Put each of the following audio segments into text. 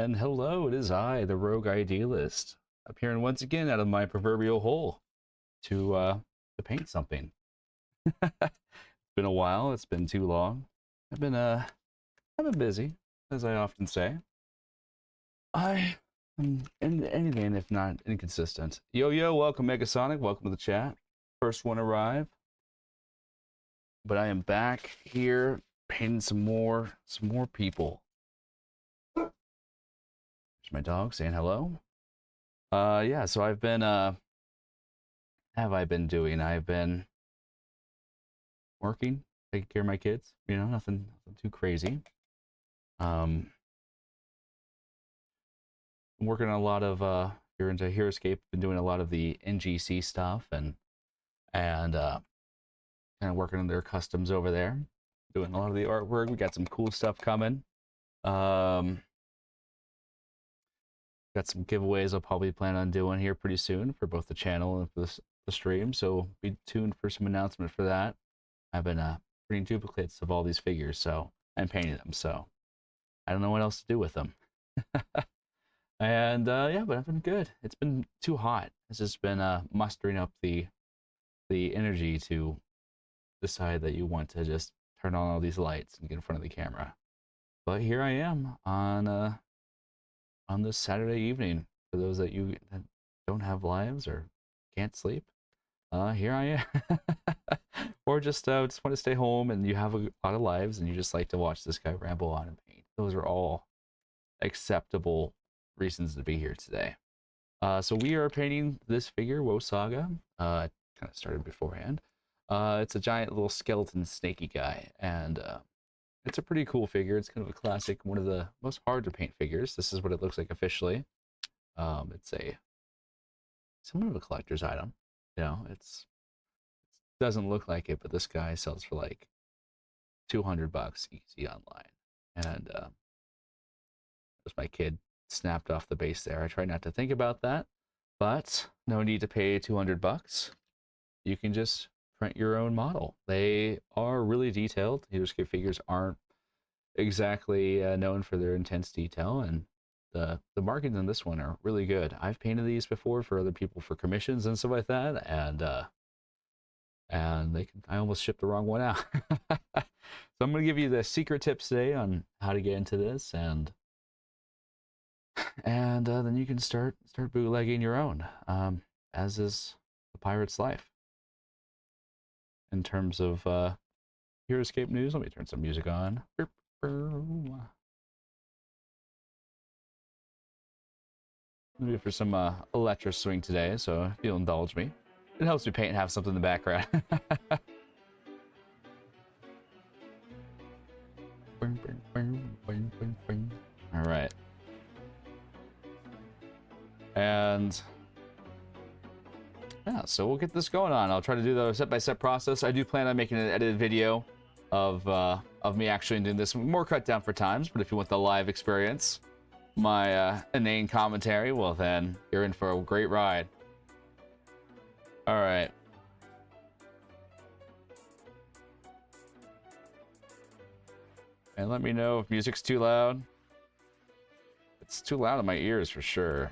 And hello, it is I, the Rogue Idealist, appearing once again out of my proverbial hole to paint something. It's been a while, it's been too long. I've been busy, as I often say. I am anything if not inconsistent. Yo, welcome Megasonic, welcome to the chat. First one arrive. But I am back here painting some more people. There's my dog saying hello. Yeah, so I've been have I been doing? I've been working, taking care of my kids, nothing too crazy. I'm working on a lot of if you're into Heroscape, been doing a lot of the NGC stuff and kind of working on their customs over there, doing a lot of the artwork. We got some cool stuff coming. Got some giveaways I'll probably plan on doing here pretty soon for both the channel and for the stream, so be tuned for some announcement for that. I've been printing duplicates of all these figures, so I'm painting them, so I don't know what else to do with them. And yeah, but I've been good. It's been too hot. It's just been mustering up the energy to decide that you want to just turn on all these lights and get in front of the camera. But here I am on this Saturday evening. For those that don't have lives or can't sleep, here I am. Or just want to stay home and you have a lot of lives and you just like to watch this guy ramble on and paint. Those are all acceptable reasons to be here today. So we are painting this figure, Woe Saga. Kind of started beforehand. It's a giant little skeleton snaky guy, and it's a pretty cool figure. It's kind of a classic, one of the most hard to paint figures. This is what it looks like officially. It's somewhat of a collector's item. It doesn't look like it, but this guy sells for like $200 easy online. And as my kid snapped off the base there, I try not to think about that, but no need to pay $200. You can just print your own model. They are really detailed. Heroscape figures aren't exactly known for their intense detail, and the markings on this one are really good. I've painted these before for other people for commissions and stuff like that, and I almost shipped the wrong one out. So I'm going to give you the secret tips today on how to get into this, and then you can start bootlegging your own, as is the pirate's life. In terms of Heroscape news, let me turn some music on. Maybe for some electro swing today, so if you'll indulge me. It helps me paint and have something in the background. All right. And yeah, so we'll get this going on. I'll try to do the step-by-step process. I do plan on making an edited video of me actually doing this, more cut down for times, but if you want the live experience, my inane commentary, well then, you're in for a great ride. All right. And let me know if music's too loud. It's too loud in my ears for sure.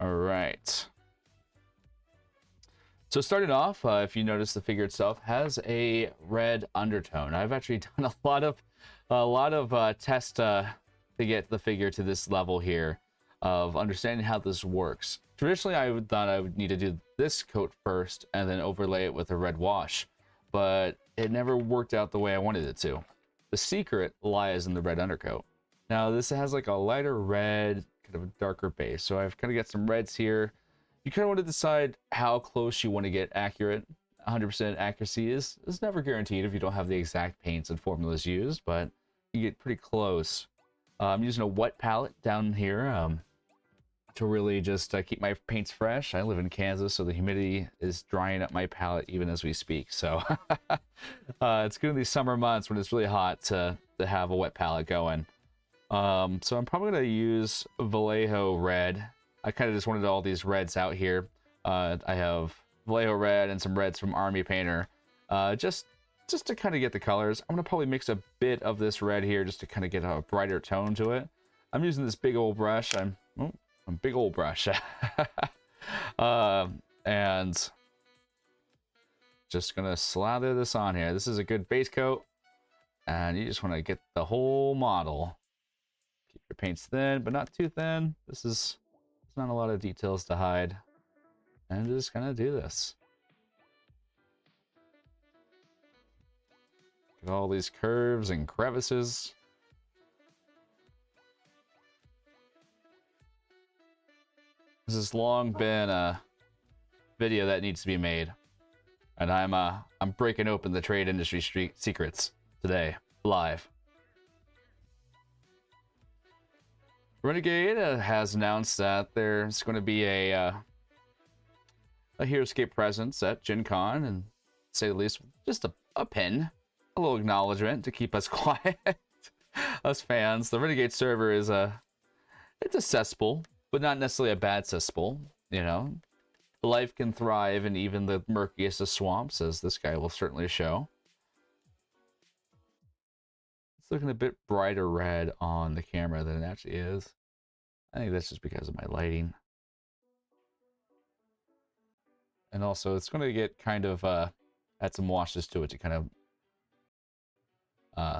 All right. So starting off, if you notice, the figure itself has a red undertone. I've actually done a lot of tests to get the figure to this level here of understanding how this works. Traditionally, I thought I would need to do this coat first and then overlay it with a red wash, but it never worked out the way I wanted it to. The secret lies in the red undercoat. Now this has like a lighter red, kind of a darker base, so I've kind of got some reds here. You kind of want to decide how close you want to get accurate. 100% accuracy is never guaranteed if you don't have the exact paints and formulas used, but you get pretty close. I'm using a wet palette down here to really just keep my paints fresh. I live in Kansas, so the humidity is drying up my palette even as we speak. So it's good in these summer months when it's really hot to have a wet palette going. So I'm probably going to use Vallejo red. I kind of just wanted all these reds out here. I have Vallejo red and some reds from Army Painter. Just just to kind of get the colors. I'm gonna probably mix a bit of this red here just to kind of get a brighter tone to it. I'm using this big old brush. A big old brush. And just gonna slather this on here. This is a good base coat, and you just want to get the whole model. Keep your paints thin, but not too thin. There's not a lot of details to hide, and just kind of do this. Get all these curves and crevices. This has long been a video that needs to be made, and I'm breaking open the trade industry secrets today, live. Renegade has announced that there's going to be a Heroscape presence at Gen Con, and to say the least, just a pin, a little acknowledgement to keep us quiet, us fans. The Renegade server is it's a cesspool, but not necessarily a bad cesspool, you know. Life can thrive in even the murkiest of swamps, as this guy will certainly show. It's looking a bit brighter red on the camera than it actually is. I think that's just because of my lighting. And also, it's going to get kind of, add some washes to it to kind of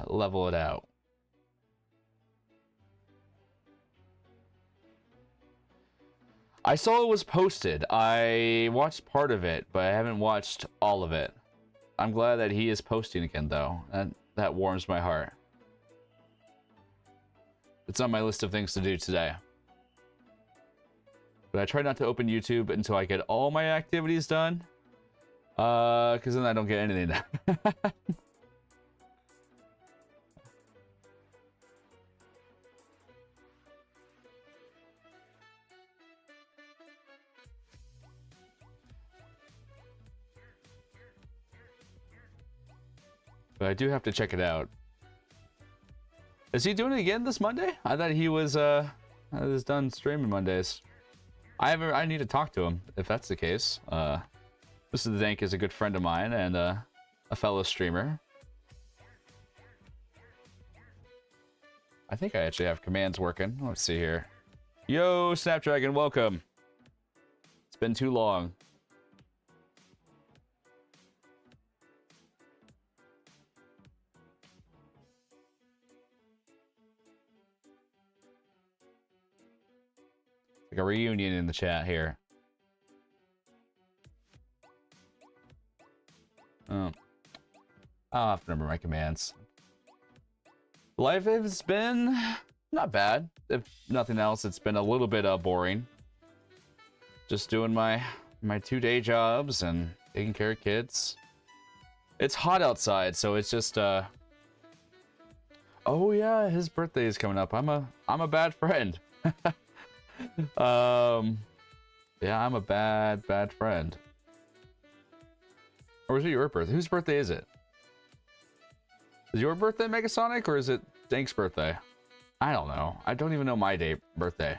level it out. I saw it was posted. I watched part of it, but I haven't watched all of it. I'm glad that he is posting again, though. That warms my heart. It's on my list of things to do today. But I try not to open YouTube until I get all my activities done. Because then I don't get anything done. But I do have to check it out. Is he doing it again this Monday? I thought he was done streaming Mondays. I need to talk to him if that's the case. Mr. Dank is a good friend of mine and a fellow streamer. I think I actually have commands working. Let's see here. Yo, Snapdragon, welcome. It's been too long. Like a reunion in the chat here. Oh. I'll have to remember my commands. Life has been not bad. If nothing else, it's been a little bit boring. Just doing my 2-day jobs and taking care of kids. It's hot outside, so it's just oh yeah, his birthday is coming up. I'm a bad friend. Yeah, I'm a bad friend. Or is it your birthday? Whose birthday is it? Is your birthday Megasonic, or is it Dank's birthday? I don't know. I don't even know my birthday.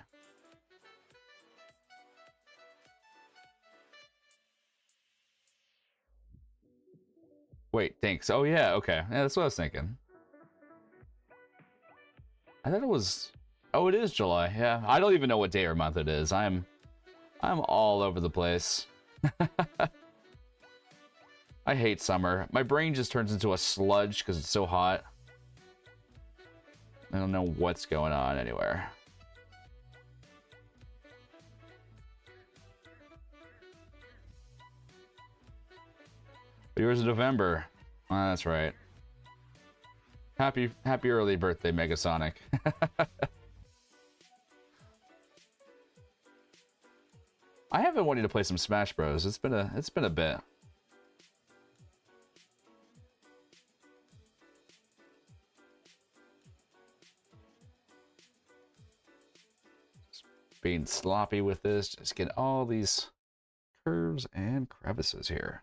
Wait, thanks. Oh yeah, okay. Yeah, that's what I was thinking. I thought it was... Oh, it is July. Yeah, I don't even know what day or month it is. I'm all over the place. I hate summer. My brain just turns into a sludge because it's so hot. I don't know what's going on anywhere. But yours is November. Oh, that's right. Happy early birthday, Megasonic. I have been wanting to play some Smash Bros. It's been a bit. Just being sloppy with this, just get all these curves and crevices here.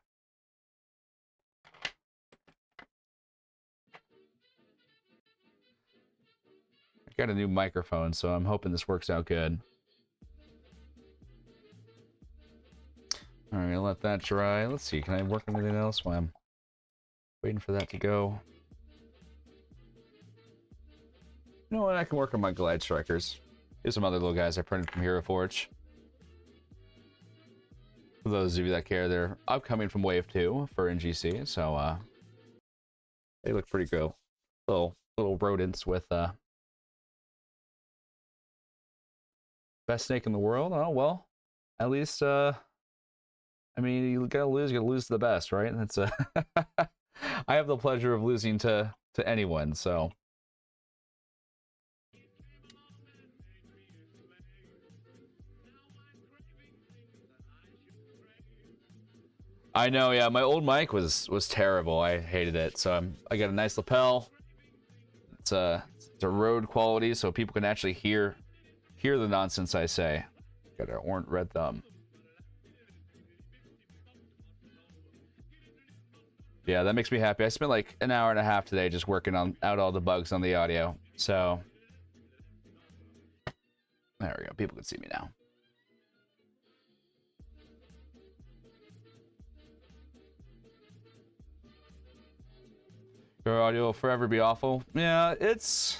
I got a new microphone, so I'm hoping this works out good. All right, let that dry. Let's see, can I work on anything else while I'm Waiting for that to go. You know what? I can work on my Glide Strikers. Here's some other little guys I printed from Hero Forge. For those of you that care, they're upcoming from Wave 2 for NGC, so they look pretty cool. Little rodents with best snake in the world. Oh well, at least I mean, you gotta lose to the best, right? That's I have the pleasure of losing to anyone, so. I know, yeah. My old mic was terrible. I hated it. So I got a nice lapel. It's a Rode quality, so people can actually hear the nonsense I say. Got an orange red thumb. Yeah, that makes me happy. I spent like an hour and a half today just working out all the bugs on the audio. So there we go. People can see me now. Your audio will forever be awful. Yeah, it's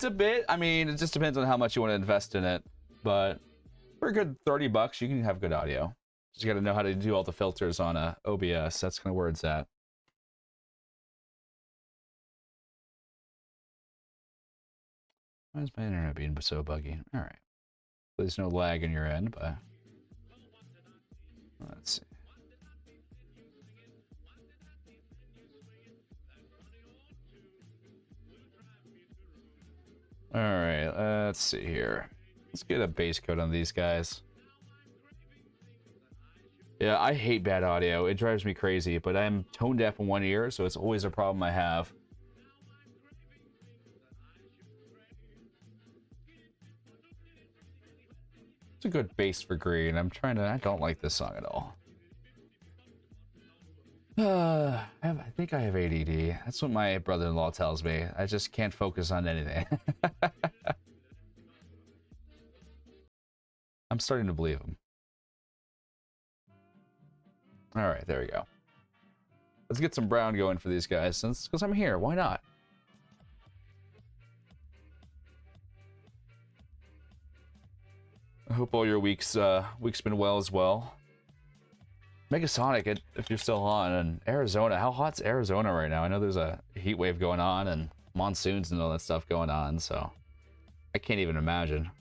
a bit. I mean, it just depends on how much you want to invest in it. But for a good $30, you can have good audio. Just got to know how to do all the filters on OBS. That's kind of where it's at. Why is my internet being so buggy? All right. There's no lag in your end, but let's see. All right, let's see here. Let's get a base coat on these guys. Yeah, I hate bad audio. It drives me crazy, but I'm tone deaf in one ear, so it's always a problem I have. It's a good base for green. I don't like this song at all. I think I have ADD. That's what my brother-in-law tells me. I just can't focus on anything. I'm starting to believe him. All right, there we go. Let's get some brown going for these guys, because I'm here. Why not? I hope all your week's been well as well. Megasonic, if you're still on, and Arizona. How hot's Arizona right now? I know there's a heat wave going on and monsoons and all that stuff going on, so I can't even imagine.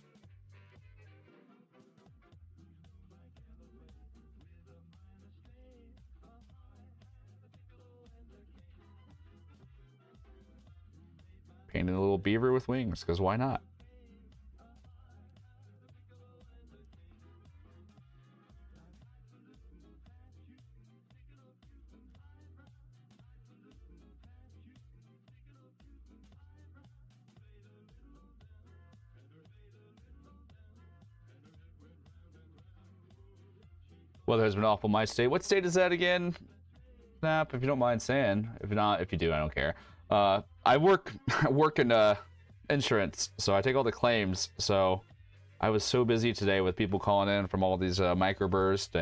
Painting a little beaver with wings, because why not? Weather has been awful in my state. What state is that again? Snap, if you don't mind saying. If not, if you do, I don't care. I work in insurance, so I take all the claims. So I was so busy today with people calling in from all these microburst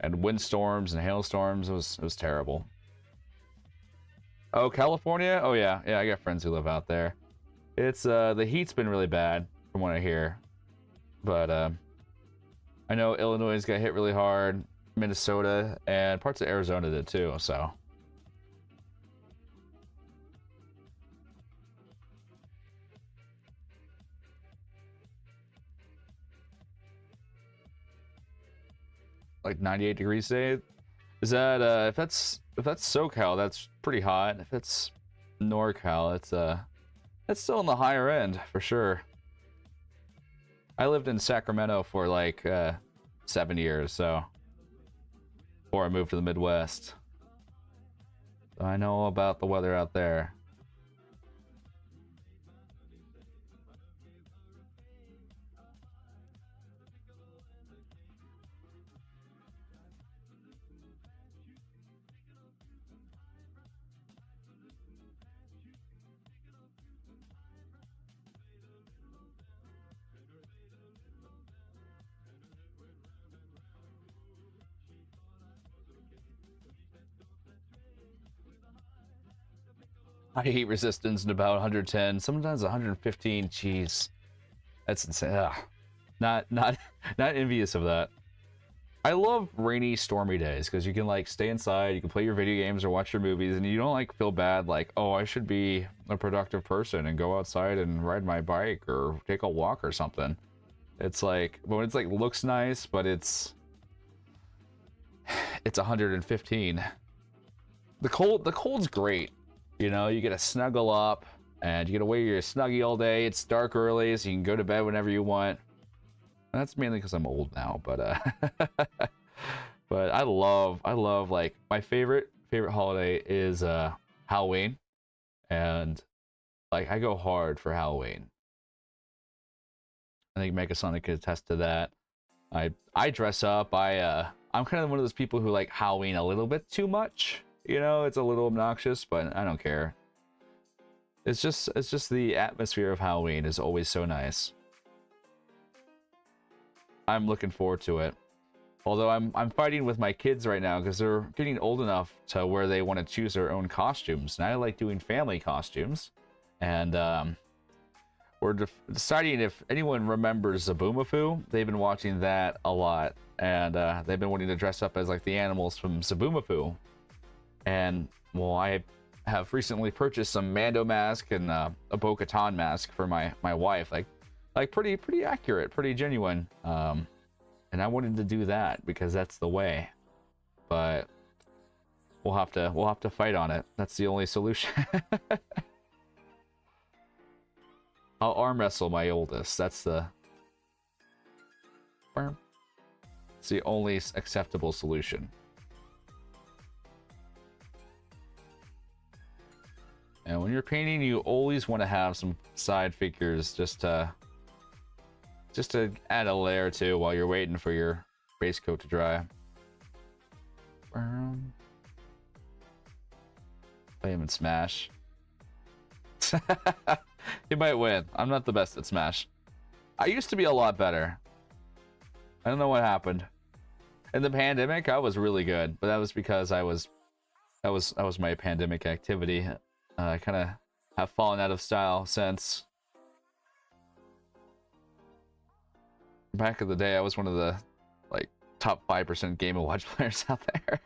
and windstorms and hailstorms. It was terrible. Oh, California? Oh yeah, I got friends who live out there. It's the heat's been really bad from what I hear, but I know Illinois got hit really hard, Minnesota, and parts of Arizona did too. So. Like 98 degrees today. Is that if that's SoCal, that's pretty hot. If it's NorCal, it's still on the higher end for sure. I lived in Sacramento for like 7 years, so before I moved to the Midwest. So I know about the weather out there. high heat resistance and about 110, sometimes 115. Jeez, that's insane. Ugh. Not envious of that. I love rainy, stormy days because you can like stay inside, you can play your video games or watch your movies, and you don't like feel bad like, oh, I should be a productive person and go outside and ride my bike or take a walk or something. It's like when it's like looks nice, but it's 115. The cold's great. You know, you get to snuggle up and you get to wear your snuggie all day. It's dark early, so you can go to bed whenever you want. That's mainly because I'm old now, but but I love like my favorite holiday is Halloween, and like I go hard for Halloween. I think Megasonic could attest to that. I dress up. I'm kind of one of those people who like Halloween a little bit too much. You know, it's a little obnoxious, but I don't care. It's just the atmosphere of Halloween is always so nice. I'm looking forward to it. Although I'm fighting with my kids right now because they're getting old enough to where they want to choose their own costumes, and I like doing family costumes. And we're deciding if anyone remembers Zaboomafoo. They've been watching that a lot, and they've been wanting to dress up as like the animals from Zaboomafoo. And well, I have recently purchased some Mando mask and a Bo-Katan mask for my wife. Like pretty accurate, pretty genuine. And I wanted to do that because that's the way. But we'll have to fight on it. That's the only solution. I'll arm wrestle my oldest. It's the only acceptable solution. And when you're painting, you always want to have some side figures just to add a layer or two while you're waiting for your base coat to dry. Play him in Smash. You might win. I'm not the best at Smash. I used to be a lot better. I don't know what happened. In the pandemic, I was really good, but that was because that was my pandemic activity. I kind of have fallen out of style since. Back in the day, I was one of the like top 5% Game & Watch players out there.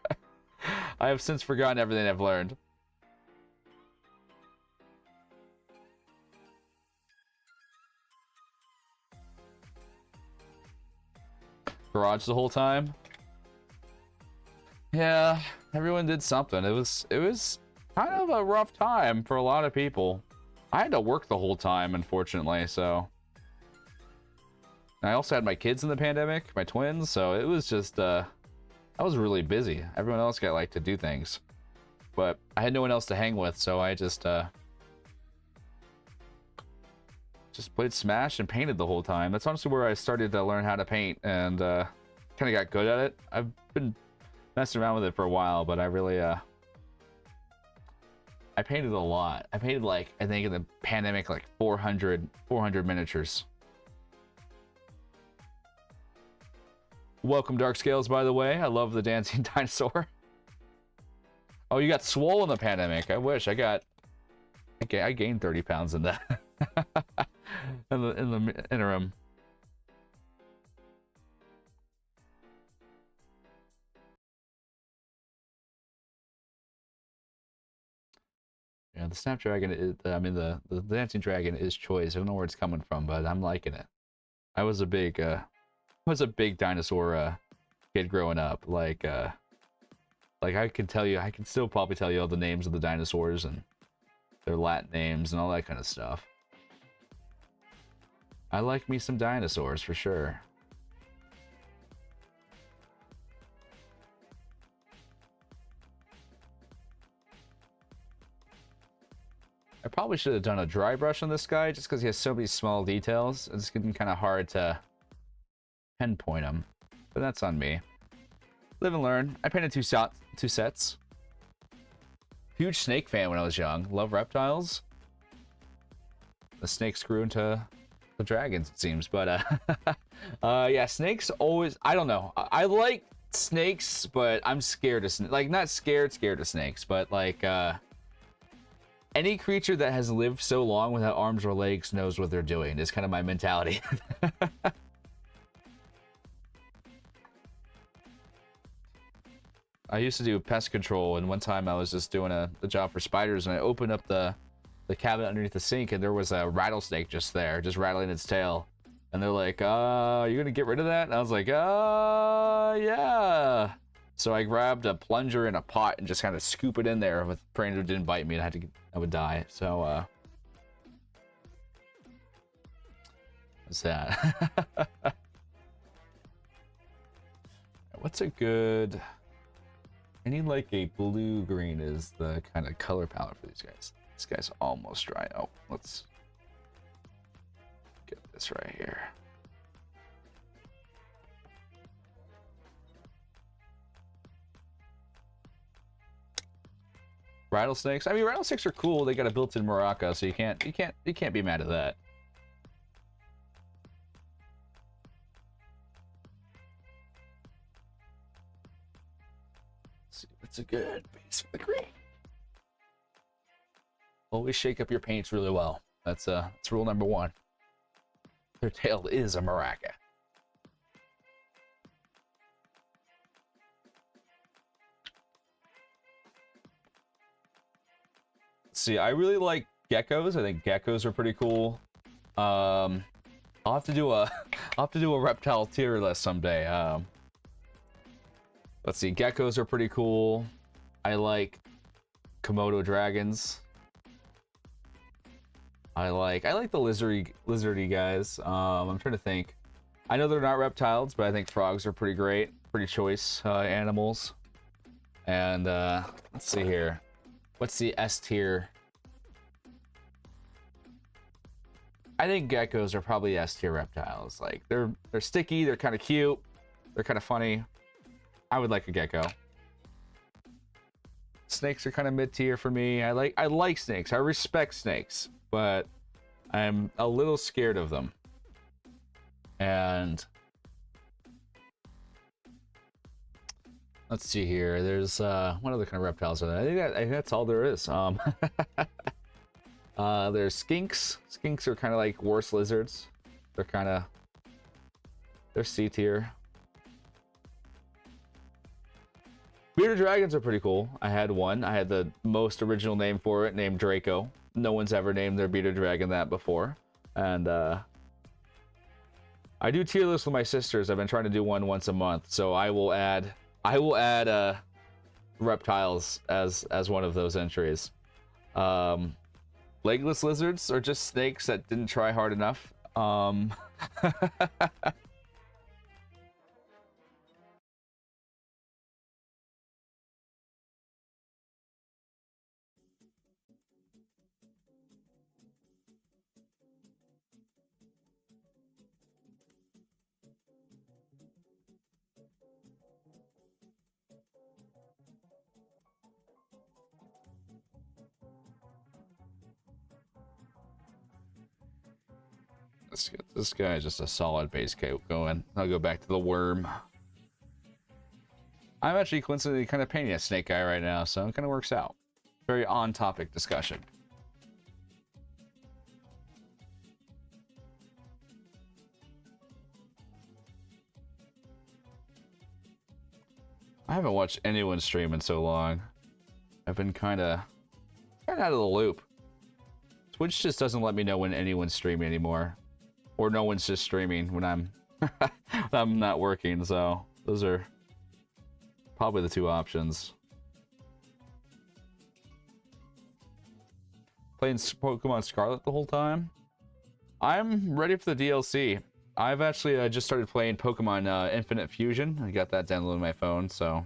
I have since forgotten everything I've learned. Garage the whole time? Yeah, everyone did something. It was kind of a rough time for a lot of people. I had to work the whole time, unfortunately, so. And I also had my kids in the pandemic, my twins, so it was just, I was really busy. Everyone else got like to do things. But I had no one else to hang with, so I just played Smash and painted the whole time. That's honestly where I started to learn how to paint and kind of got good at it. I've been messing around with it for a while, but I really, I painted a lot. I painted like, I think in the pandemic, like 400 miniatures. Welcome, Dark Scales, by the way. I love the dancing dinosaur. Oh, you got swole in the pandemic. I wish. I gained 30 pounds in that. in the interim. Yeah, the Snapdragon is, I mean, the dancing dragon is choice. I don't know where it's coming from, but I'm liking it. I was a big dinosaur kid growing up. Like I can still probably tell you all the names of the dinosaurs and their Latin names and all that kind of stuff. I like me some dinosaurs for sure. I probably should have done a dry brush on this guy just because he has so many small details. It's getting kind of hard to pinpoint him, but that's on me. Live and learn. I painted two sets. Huge snake fan when I was young. Love reptiles. The snakes grew into the dragons, it seems, but yeah, snakes always. I don't know. I like snakes, but I'm scared of snakes. Like not scared of snakes, but like Any creature that has lived so long without arms or legs knows what they're doing. Is kind of my mentality. I used to do pest control, and one time I was just doing a job for spiders, and I opened up the cabinet underneath the sink, and there was a rattlesnake just there, just rattling its tail. And they're like, you gonna get rid of that? And I was like, yeah. So I grabbed a plunger and a pot and just kind of scoop it in there with praying it didn't bite me, and I would die. So, what's that? What's a good... I need like a blue-green is the kind of color palette for these guys. This guy's almost dry. Oh, let's get this right here. Rattlesnakes. I mean, rattlesnakes are cool. They got a built-in maraca, so you can't be mad at that. Let's see, that's a good base for the green. Always shake up your paints really well. That's rule number one. Their tail is a maraca. See, I really like geckos. I think geckos are pretty cool. I'll have to do a reptile tier list someday. Let's see, geckos are pretty cool. I like Komodo dragons. I like the lizardy guys. I'm trying to think. I know they're not reptiles, but I think frogs are pretty great, pretty choice animals. And let's see here. What's the S tier? I think geckos are probably S tier reptiles. Like they're sticky, they're kind of cute, they're kind of funny. I would like a gecko. Snakes are kind of mid tier for me. I like snakes. I respect snakes, but I'm a little scared of them. And let's see here. There's what other kind of reptiles are there? I think that's all there is. There's skinks. Skinks are kind of like worse lizards. They're C tier. Bearded dragons are pretty cool. I had one. I had the most original name for it, named Draco. No one's ever named their bearded dragon that before. And I do tier lists with my sisters. I've been trying to do one once a month, so I will add reptiles as one of those entries. Legless lizards are just snakes that didn't try hard enough. Let's get this guy just a solid base coat going. I'll go back to the worm. I'm actually coincidentally kind of painting a snake guy right now, so it kind of works out. Very on-topic discussion. I haven't watched anyone stream in so long. I've been kind of out of the loop. Twitch just doesn't let me know when anyone's streaming anymore. Or no one's just streaming when I'm I'm not working, so those are probably the two options. Playing Pokemon Scarlet the whole time? I'm ready for the DLC. I've actually just started playing Pokemon Infinite Fusion. I got that downloaded on my phone, so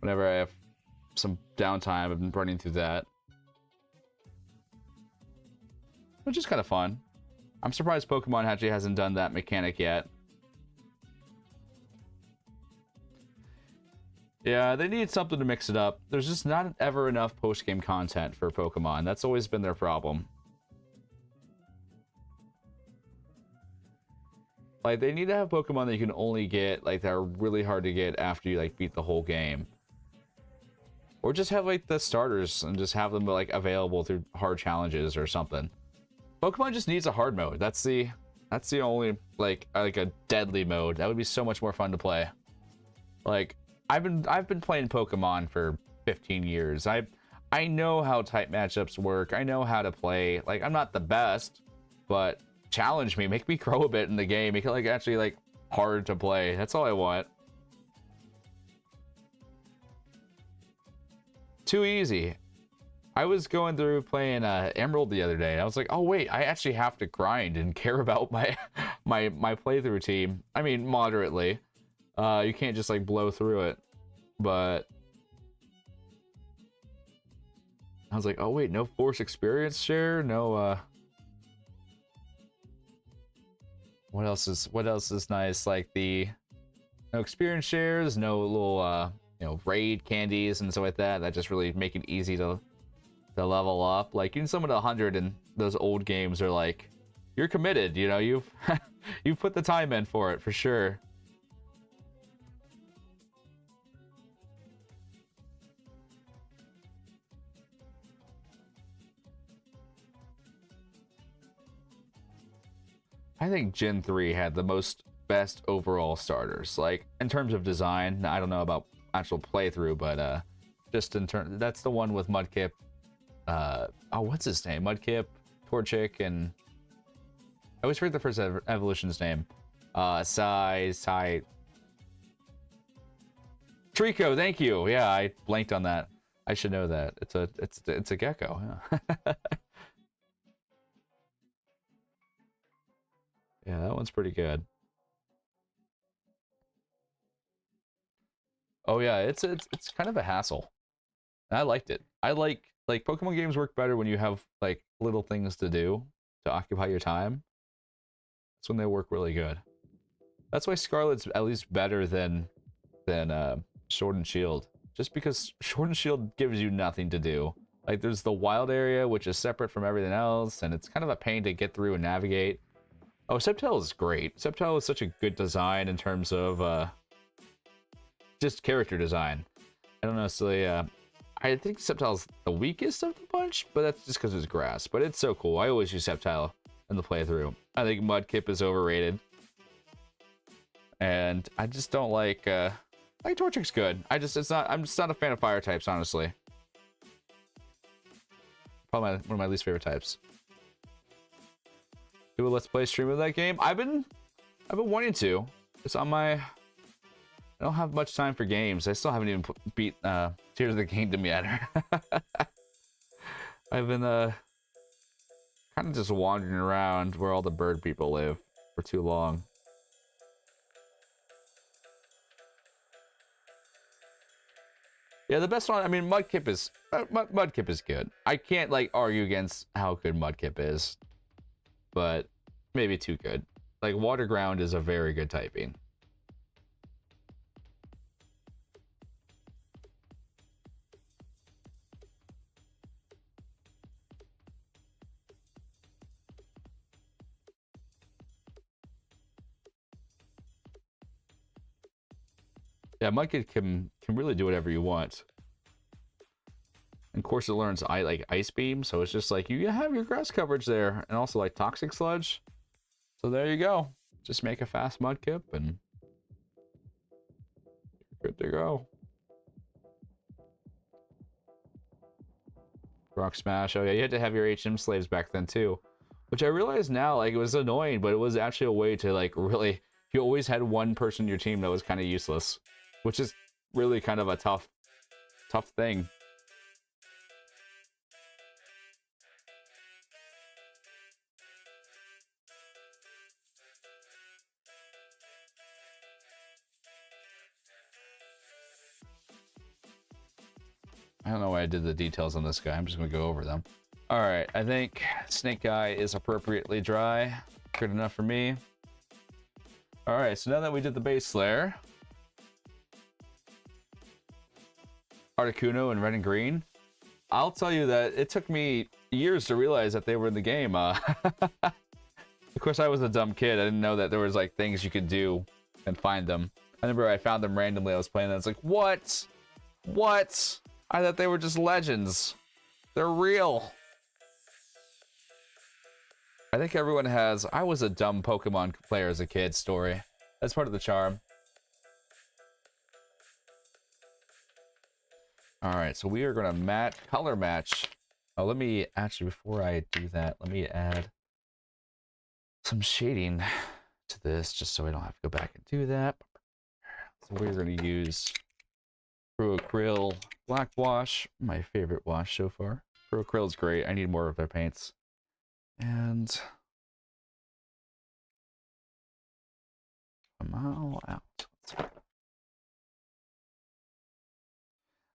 whenever I have some downtime, I've been running through that. Which is kind of fun. I'm surprised Pokemon actually hasn't done that mechanic yet. Yeah, they need something to mix it up. There's just not ever enough post-game content for Pokemon. That's always been their problem. Like, they need to have Pokemon that you can only get, like, that are really hard to get after you, like, beat the whole game. Or just have like the starters and just have them like available through hard challenges or something. Pokemon just needs a hard mode. That's the only like a deadly mode. That would be so much more fun to play. Like I've been playing Pokemon for 15 years. I know how type matchups work. I know how to play. Like I'm not the best, but challenge me, make me grow a bit in the game, make it like actually like hard to play. That's all I want. Too easy. I was going through playing Emerald the other day, and I was like, oh wait, I actually have to grind and care about my my playthrough team. I mean, moderately. You can't just like blow through it, but I was like, oh wait, no force experience share, no what else is nice? Like the no experience shares, no little you know, raid candies and stuff like that. That just really make it easy to level up. Like even some of the 100 in those old games are like, you're committed, you know, you've you've put the time in for it for sure. I think Gen 3 had the best overall starters. Like in terms of design, I don't know about actual playthrough, but just in turn, that's the one with Mudkip. Oh, what's his name? Mudkip, Torchic, and I always forget the first evolution's name. Sai. Trico, thank you. Yeah, I blanked on that. I should know that. It's a gecko. Yeah. Yeah, that one's pretty good. Oh yeah, it's kind of a hassle. I liked it. I like Pokemon games work better when you have like little things to do to occupy your time. That's when they work really good. That's why Scarlet's at least better than Sword and Shield. Just because Sword and Shield gives you nothing to do. Like there's the wild area which is separate from everything else, and it's kind of a pain to get through and navigate. Oh, Sceptile is great. Sceptile is such a good design in terms of just character design. I don't necessarily I think Sceptile's the weakest of the bunch, but that's just because it's grass. But it's so cool. I always use Sceptile in the playthrough. I think Mudkip is overrated. And I just don't like Torchic's good. I'm just not a fan of fire types, honestly. Probably one of my least favorite types. Do a let's play stream of that game. I've been wanting to. It's on my. I don't have much time for games. I still haven't even beat Tears of the Kingdom yet. I've been kind of just wandering around where all the bird people live for too long. Yeah, the best one. I mean, Mudkip is good. I can't like argue against how good Mudkip is, but maybe too good. Like Water Ground is a very good typing. Yeah, Mudkip can really do whatever you want. And of course it learns Ice Beam, so it's just like you have your grass coverage there, and also like Toxic Sludge. So there you go. Just make a fast Mudkip and you're good to go. Rock Smash. Oh yeah, you had to have your HM slaves back then too. Which I realize now, like it was annoying, but it was actually a way to like really, you always had one person in your team that was kind of useless. Which is really kind of a tough thing. I don't know why I did the details on this guy. I'm just gonna go over them. All right, I think Snake Eye is appropriately dry. Good enough for me. All right, so now that we did the base layer, Articuno in red and green. I'll tell you that it took me years to realize that they were in the game. Of course, I was a dumb kid. I didn't know that there was like things you could do and find them. I remember I found them randomly. I was playing and I was like, what? What? I thought they were just legends. They're real. I think everyone has, I was a dumb Pokemon player as a kid story. That's part of the charm. Alright, so we are going to color match. Oh, let me, actually, before I do that, let me add some shading to this, just so I don't have to go back and do that. So we're going to use Acryl Black Wash, my favorite wash so far. Acryl is great. I need more of their paints. And I'm all out.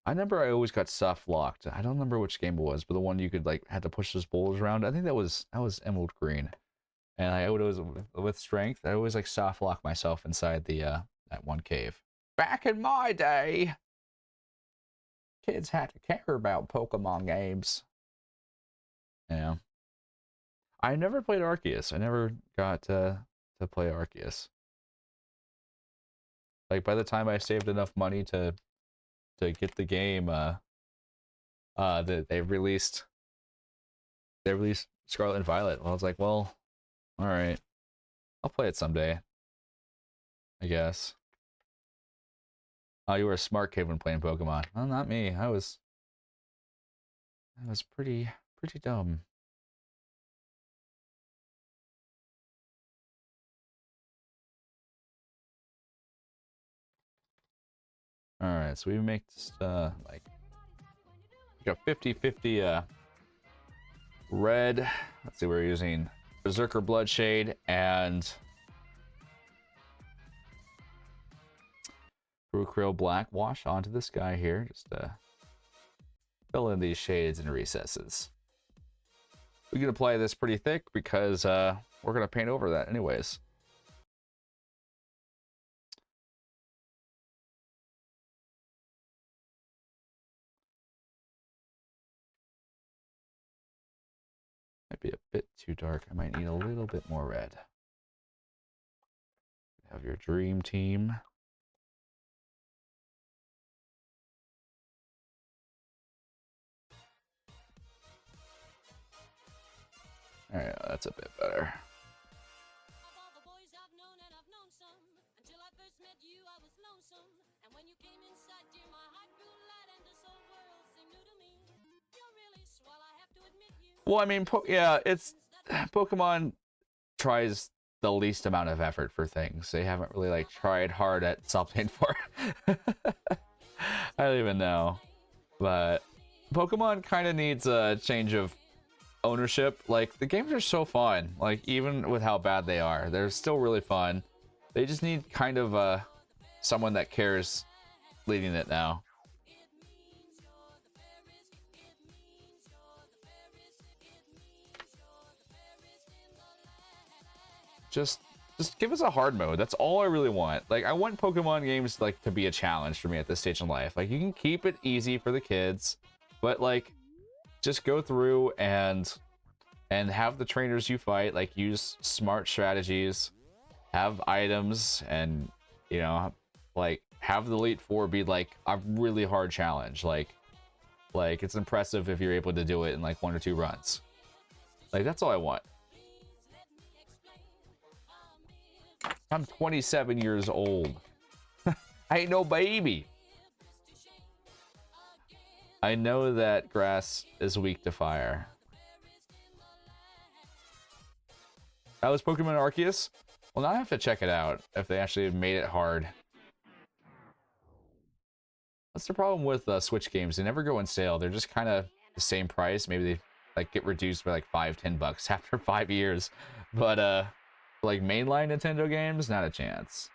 I remember I always got soft locked. I don't remember which game it was, but the one you could like had to push those boulders around. I think that was Emerald Green. And I would always, with strength, I always like soft lock myself inside the that one cave. Back in my day, kids had to care about Pokemon games. Yeah. I never played Arceus. I never got to play Arceus. Like by the time I saved enough money to get the game, that they released Scarlet and Violet. Well, I was like, well, all right, I'll play it someday, I guess. Oh, you were a smart kid when playing Pokemon. Well, not me. I was pretty dumb. All right, so we make this like a 50-50 red. Let's see, we're using Berserker Bloodshade and Acryl Black Wash onto this guy here, just to fill in these shades and recesses. We can apply this pretty thick because we're gonna paint over that anyways. Might be a bit too dark. I might need a little bit more red. Have your dream team. All right, that's a bit better. Well, I mean, yeah, it's Pokemon tries the least amount of effort for things. They haven't really like tried hard at something for. I don't even know, but Pokemon kind of needs a change of ownership. Like the games are so fun. Like even with how bad they are, they're still really fun. They just need kind of someone that cares leading it now. Just give us a hard mode. That's all I really want. Like I want Pokemon games like to be a challenge for me at this stage in life. Like you can keep it easy for the kids, but like just go through and have the trainers you fight like use smart strategies, have items, and you know, like have the Elite Four be like a really hard challenge. Like it's impressive if you're able to do it in like 1 or 2 runs. Like that's all I want. I'm 27 years old. I ain't no baby. I know that grass is weak to fire. That was Pokemon Arceus? Well, now I have to check it out if they actually made it hard. That's the problem with Switch games. They never go on sale. They're just kind of the same price. Maybe they like get reduced by like $5-10 after 5 years. But like mainline Nintendo games, not a chance.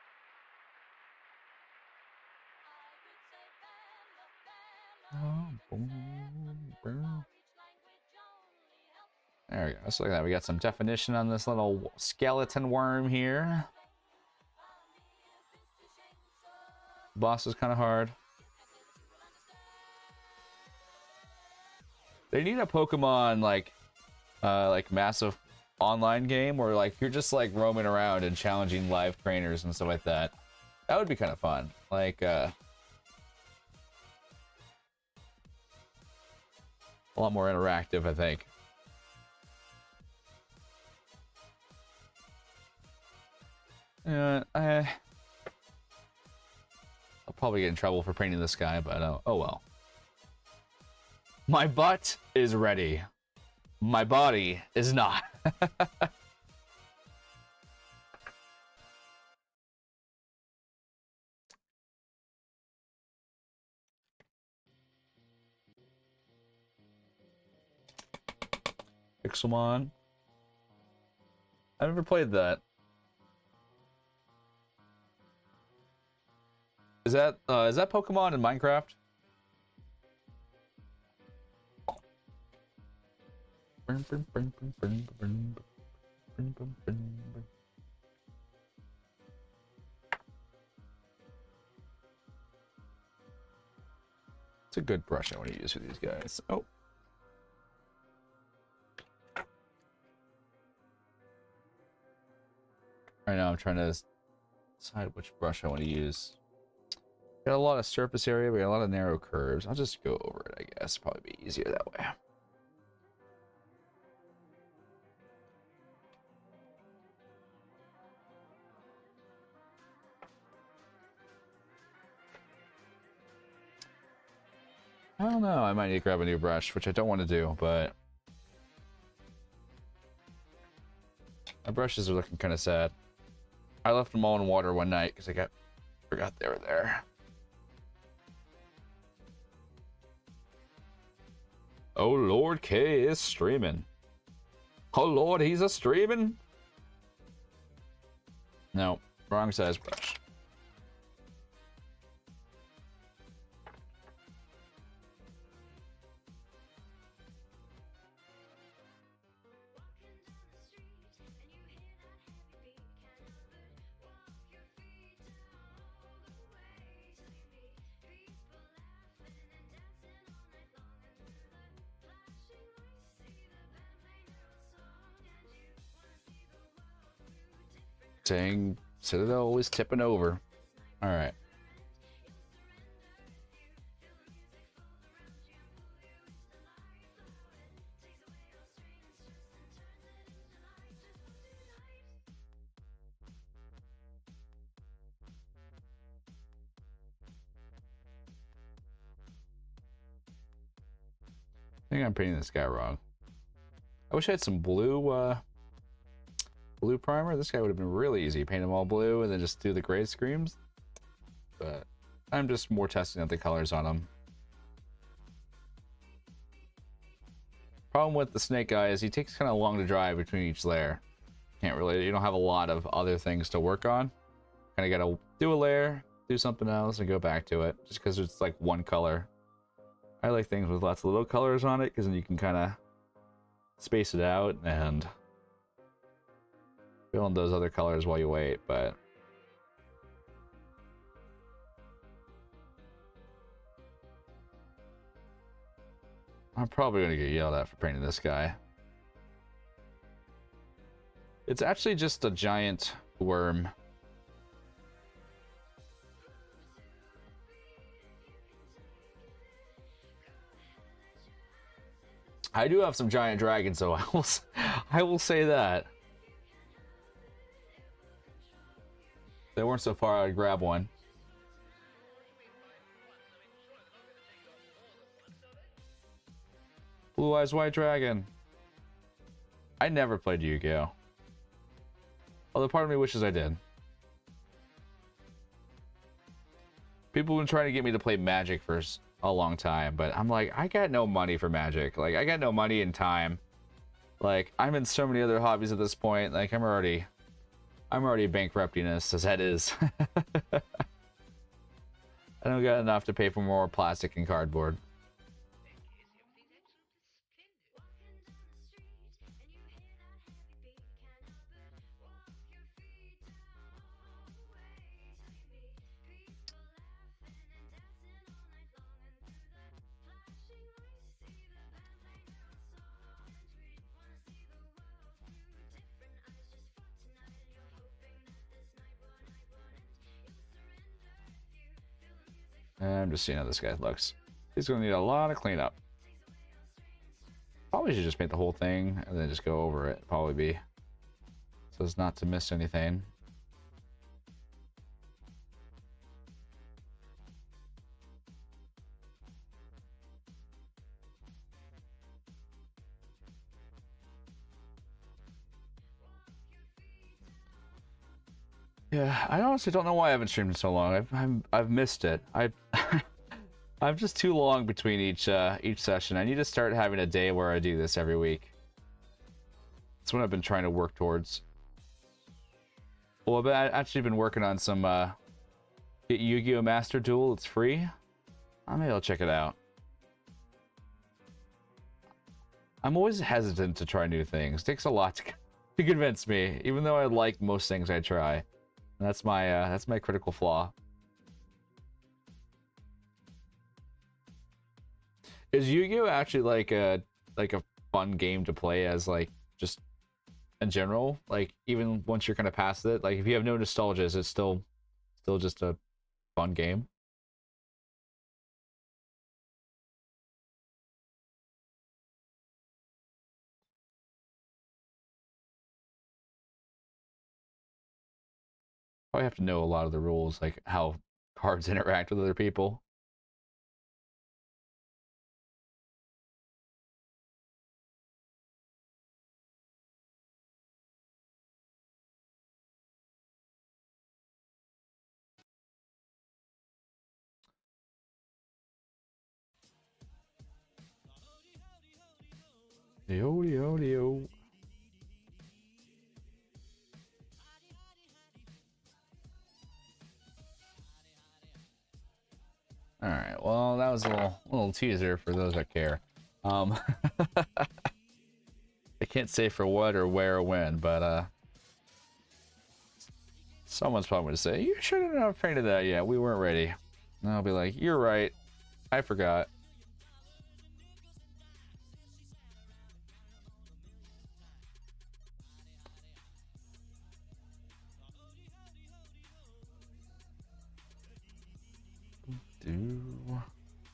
There we go. Let's look at that. We got some definition on this little skeleton worm here. Boss is kind of hard. They need a Pokemon like massive online game where like you're just like roaming around and challenging live trainers and stuff like that. That would be kind of fun. Like A lot more interactive, I think. I'll probably get in trouble for painting this guy, but oh well. My butt is ready. My body is not. Pixelmon. I've never played that. Is that Pokemon in Minecraft? It's a good brush I want to use for these guys. Oh. Right now I'm trying to decide which brush I want to use. Got a lot of surface area, we got a lot of narrow curves. I'll just go over it, I guess. Probably be easier that way. I don't know, I might need to grab a new brush, which I don't want to do, but my brushes are looking kind of sad. I left them all in water one night because I forgot they were there. Oh Lord, K is streaming. Oh Lord, he's a streaming. No, wrong size brush. Saying Citadel always tipping over. All right. I think I'm painting this guy wrong. I wish I had some blue blue primer. This guy would have been really easy. Paint him all blue and then just do the gray screams. But I'm just more testing out the colors on him. Problem with the snake guy is he takes kind of long to dry between each layer. You don't have a lot of other things to work on. Kind of gotta do a layer, do something else, and go back to it. Just because it's like one color. I like things with lots of little colors on it because then you can kind of space it out and fill in those other colors while you wait, but I'm probably going to get yelled at for painting this guy. It's actually just a giant worm. I do have some giant dragons, so I will say that. If they weren't so far, I'd grab one. Blue Eyes White Dragon. I never played Yu-Gi-Oh! Although part of me wishes I did. People have been trying to get me to play Magic for a long time, but I'm like, I got no money for Magic. Like, I got no money and time. Like, I'm in so many other hobbies at this point. Like, I'm already bankrupting us as that is. I don't got enough to pay for more plastic and cardboard. I'm just seeing how this guy looks. He's going to need a lot of cleanup. Probably should just make the whole thing and then just go over it. Probably be so as not to miss anything. Yeah, I honestly don't know why I haven't streamed in so long. I've missed it. I'm just too long between each session. I need to start having a day where I do this every week. That's what I've been trying to work towards. Well, I've actually been working on some get Yu-Gi-Oh! Master Duel. It's free. Maybe I'll check it out. I'm always hesitant to try new things. It takes a lot to convince me, even though I like most things I try. And that's my critical flaw. Is Yu-Gi-Oh! Actually like a fun game to play as like just in general? Like even once you're kind of past it, like if you have no nostalgia, is it still just a fun game? Probably have to know a lot of the rules, like how cards interact with other people. Yo yo yo. All right. Well, that was a little teaser for those that care. I can't say for what or where or when, but someone's probably going to say you shouldn't have painted that yet. We weren't ready. And I'll be like, you're right. I forgot.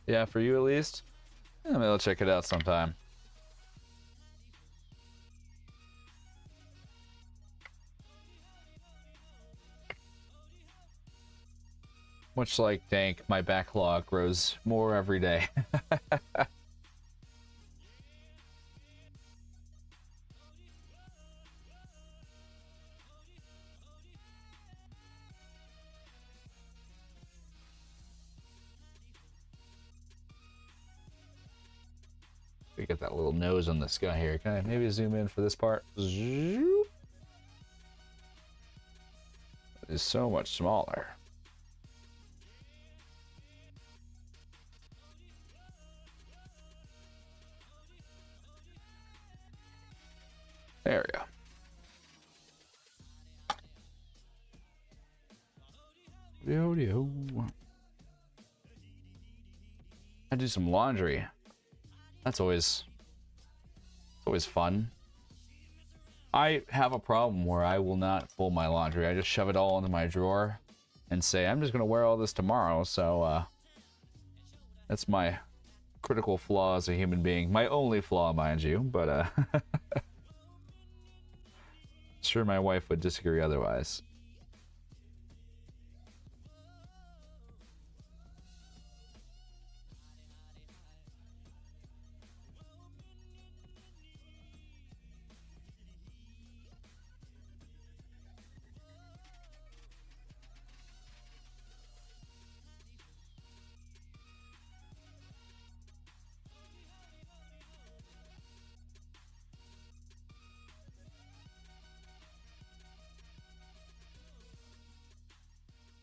Yeah, for you at least. Yeah, maybe I'll check it out sometime. Much like Dank, my backlog grows more every day. We get that little nose on this guy here. Can I maybe zoom in for this part? It is so much smaller. There we go. Yo. I do some laundry. That's always fun. I have a problem where I will not fold my laundry. I just shove it all into my drawer and say I'm just gonna wear all this tomorrow. So that's my critical flaw as a human being. My only flaw, mind you, but sure my wife would disagree otherwise.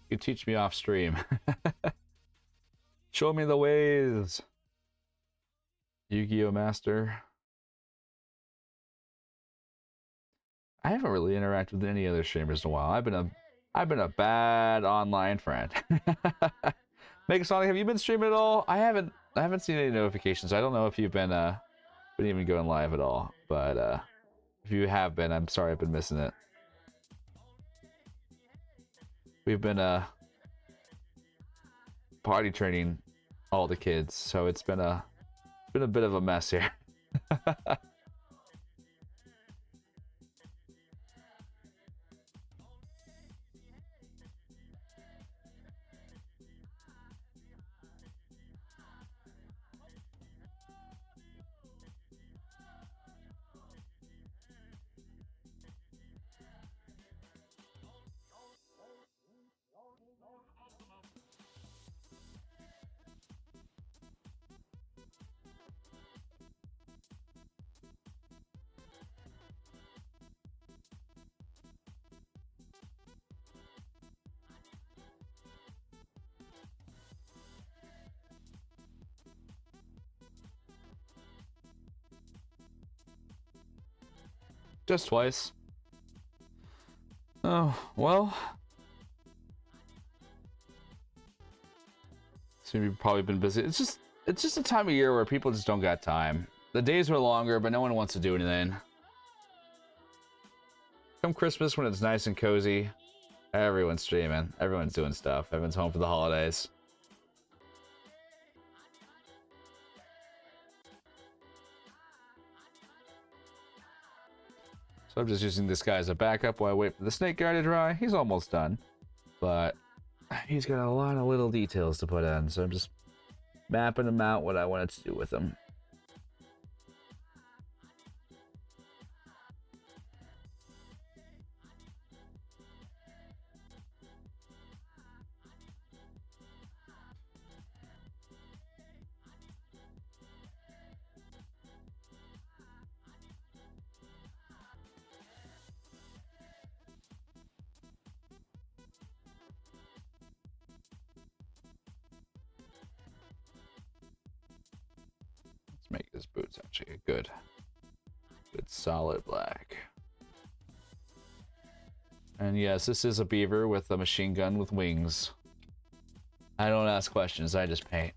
You teach me off stream. Show me the ways. Yu-Gi-Oh! Master. I haven't really interacted with any other streamers in a while. I've been a bad online friend. Mega Sonic, have you been streaming at all? I haven't seen any notifications. I don't know if you've been even going live at all. But if you have been, I'm sorry I've been missing it. We've been potty training all the kids, so it's been a bit of a mess here. Just twice. Oh, well. So you've probably been busy. It's just a time of year where people just don't got time. The days are longer, but no one wants to do anything. Come Christmas when it's nice and cozy, everyone's streaming. Everyone's doing stuff. Everyone's home for the holidays. So I'm just using this guy as a backup while I wait for the snake guy to dry. He's almost done, but he's got a lot of little details to put in, so I'm just mapping them out what I wanted to do with them. Let's make his boots actually a good solid black. And yes, this is a beaver with a machine gun with wings. I don't ask questions, I just paint.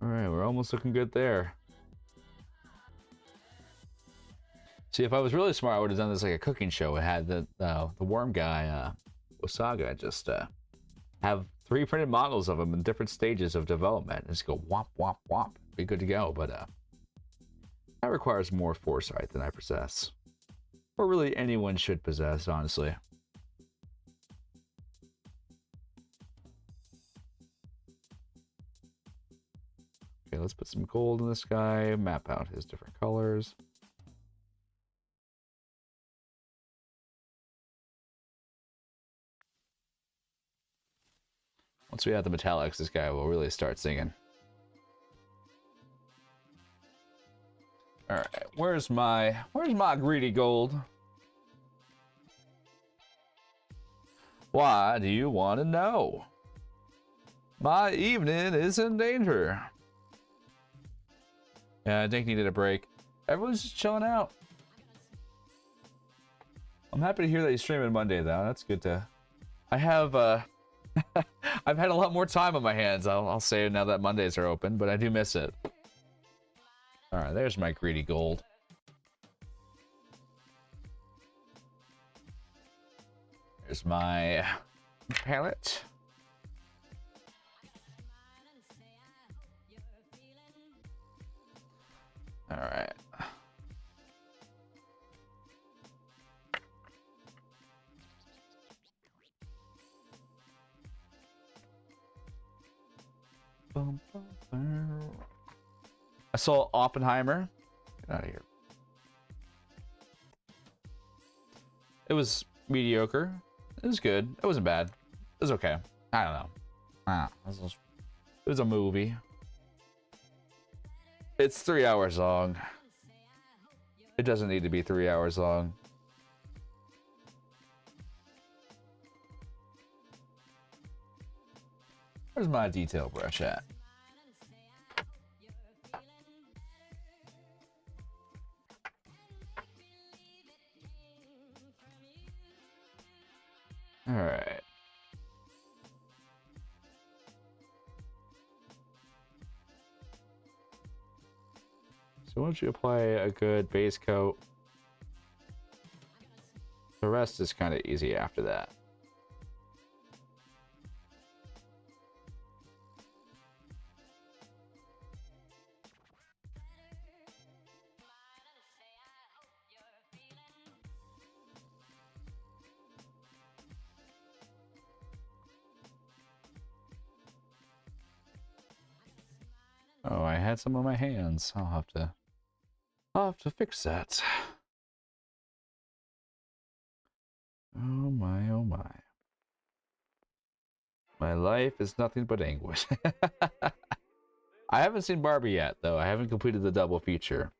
Alright, we're almost looking good there. See, if I was really smart, I would have done this like a cooking show. It had the worm guy, Osaga, just have 3 printed models of him in different stages of development. And just go whop, whop, whop. Be good to go. But that requires more foresight than I possess. Or really anyone should possess, honestly. Okay, let's put some gold in this guy. Map out his different colors. Once we add the metallics, this guy will really start singing. All right, where's my greedy gold? Why do you want to know? My evening is in danger. Yeah, I think needed a break. Everyone's just chilling out. I'm happy to hear that you're streaming Monday, though. That's good to. I have I've had a lot more time on my hands. I'll say now that Mondays are open, but I do miss it. All right, there's my greedy gold. There's my palette. All right. I saw Oppenheimer. Get out of here. It was mediocre. It was good. It wasn't bad. It was okay. I don't know. It was a movie. It's 3 hours long. It doesn't need to be 3 hours long. Where's my detail brush at? All right. So once you apply a good base coat, the rest is kind of easy after that. Oh, I had some on my hands. I'll have to fix that. Oh my, oh my. My life is nothing but anguish. I haven't seen Barbie yet, though. I haven't completed the double feature.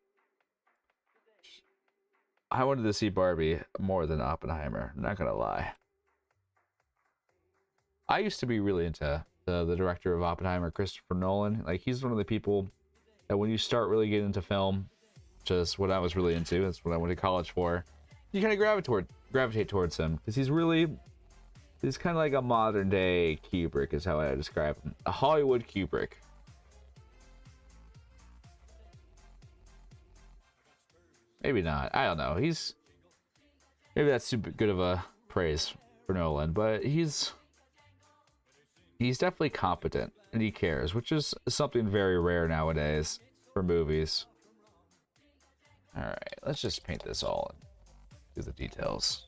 I wanted to see Barbie more than Oppenheimer, not gonna lie. I used to be really into the director of Oppenheimer, Christopher Nolan. Like, he's one of the people that when you start really getting into film, which is what I was really into, that's what I went to college for, you kind of gravitate towards him. Because he's kind of like a modern day Kubrick is how I describe him. A Hollywood Kubrick. Maybe not. I don't know. Maybe that's super good of a praise for Nolan, but he's definitely competent and he cares, which is something very rare nowadays for movies. All right, let's just paint this all and do the details.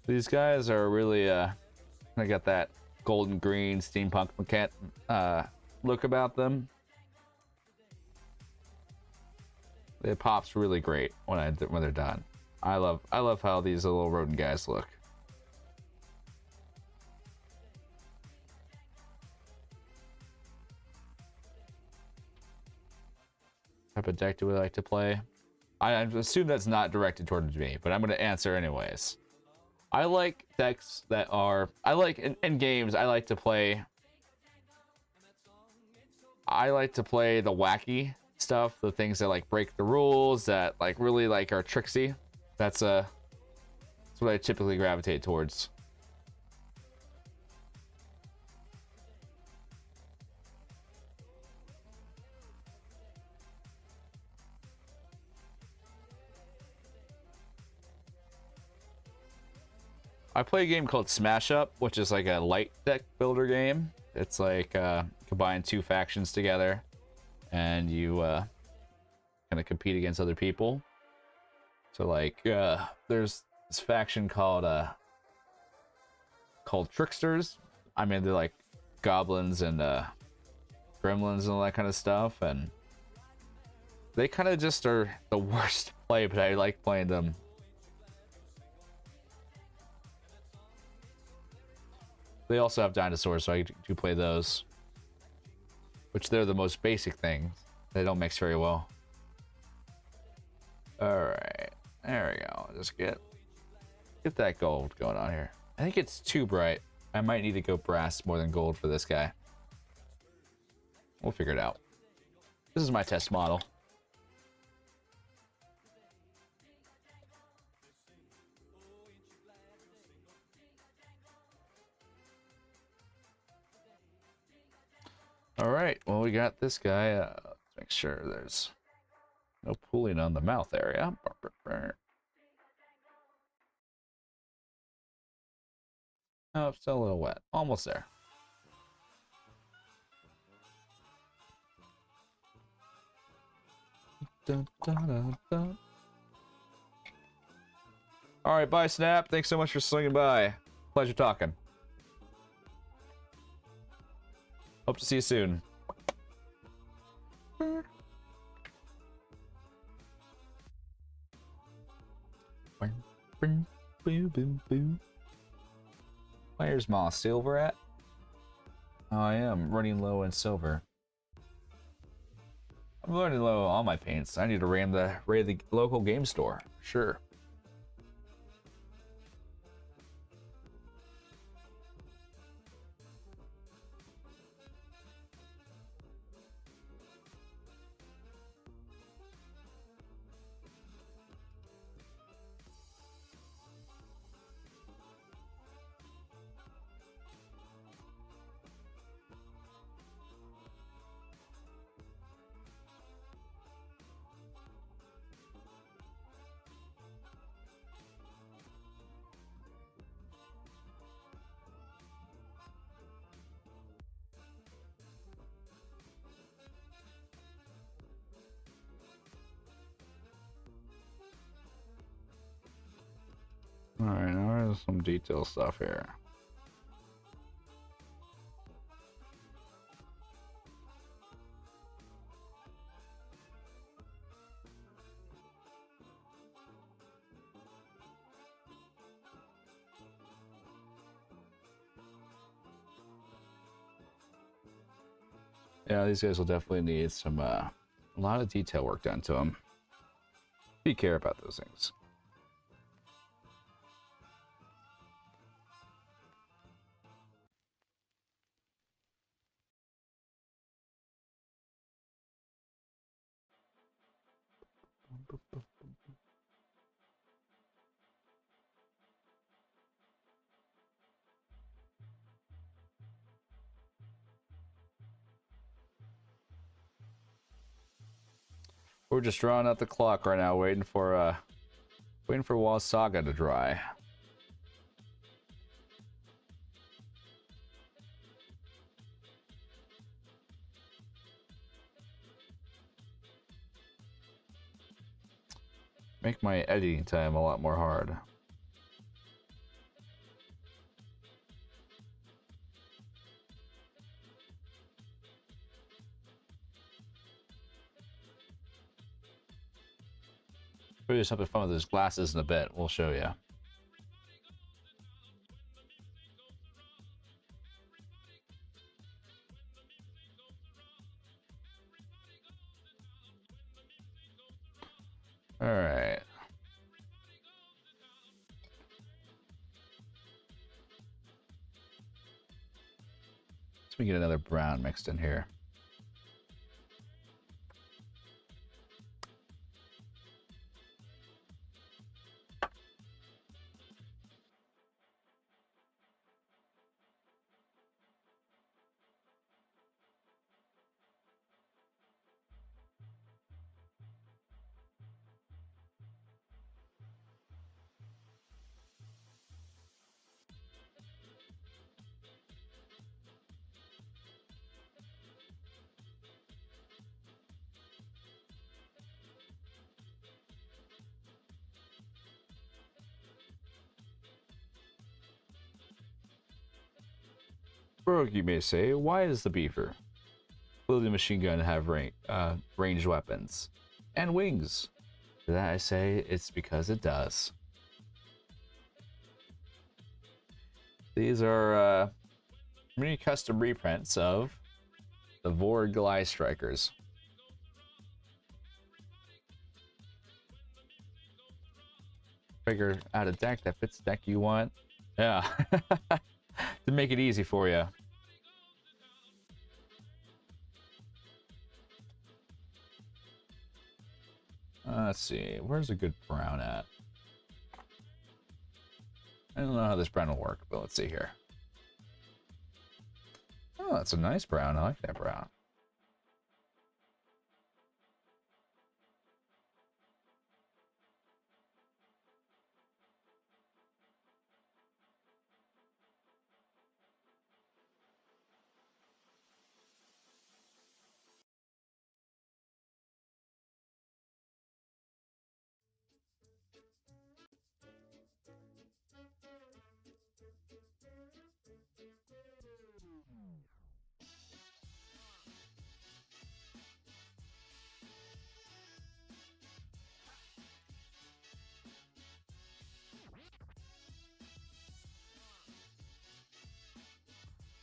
These guys are really they got that golden green steampunk look about them. It pops really great when they're done. I love how these little rodent guys look. Type of deck do we like to play? I assume that's not directed towards me, but I'm going to answer anyways. I like decks that are... in games, I like to play the wacky stuff, the things that like break the rules, that like really like are tricksy. That's what I typically gravitate towards. I play a game called Smash Up, which is like a light deck builder game. It's like combine two factions together, and you kind of compete against other people. So like there's this faction called Tricksters. I mean, they're like goblins and gremlins and all that kind of stuff, and they kind of just are the worst to play, but I like playing them. They also have dinosaurs, so I do play those. Which they're the most basic things. They don't mix very well. Alright. There we go. Just get that gold going on here. I think it's too bright. I might need to go brass more than gold for this guy. We'll figure it out. This is my test model. All right, well, we got this guy. Let's make sure there's no pooling on the mouth area. Oh, it's still a little wet. Almost there. Dun, dun, dun, dun. All right, bye, Snap. Thanks so much for swinging by. Pleasure talking. Hope to see you soon. Where's my silver at? Oh, I am running low in silver. I'm running low on all my paints. I need to raid the local game store. Sure. some detail stuff here. Yeah, these guys will definitely need some a lot of detail work done to them. Be care about those things. We're just drawing out the clock right now, waiting for Wall's Saga to dry. Make my editing time a lot more hard. We'll do something fun with those glasses in a bit. We'll show you. All right. Let me get another brown mixed in here. Brooke, you may say, why is the beaver? Will the machine gun have ranged weapons? And wings? To that I say, it's because it does. These are mini custom reprints of the Vorg Glide Strikers. Figure out a deck that fits the deck you want. Yeah. To make it easy for you. Let's see. Where's a good brown at? I don't know how this brown will work, but let's see here. Oh, that's a nice brown. I like that brown.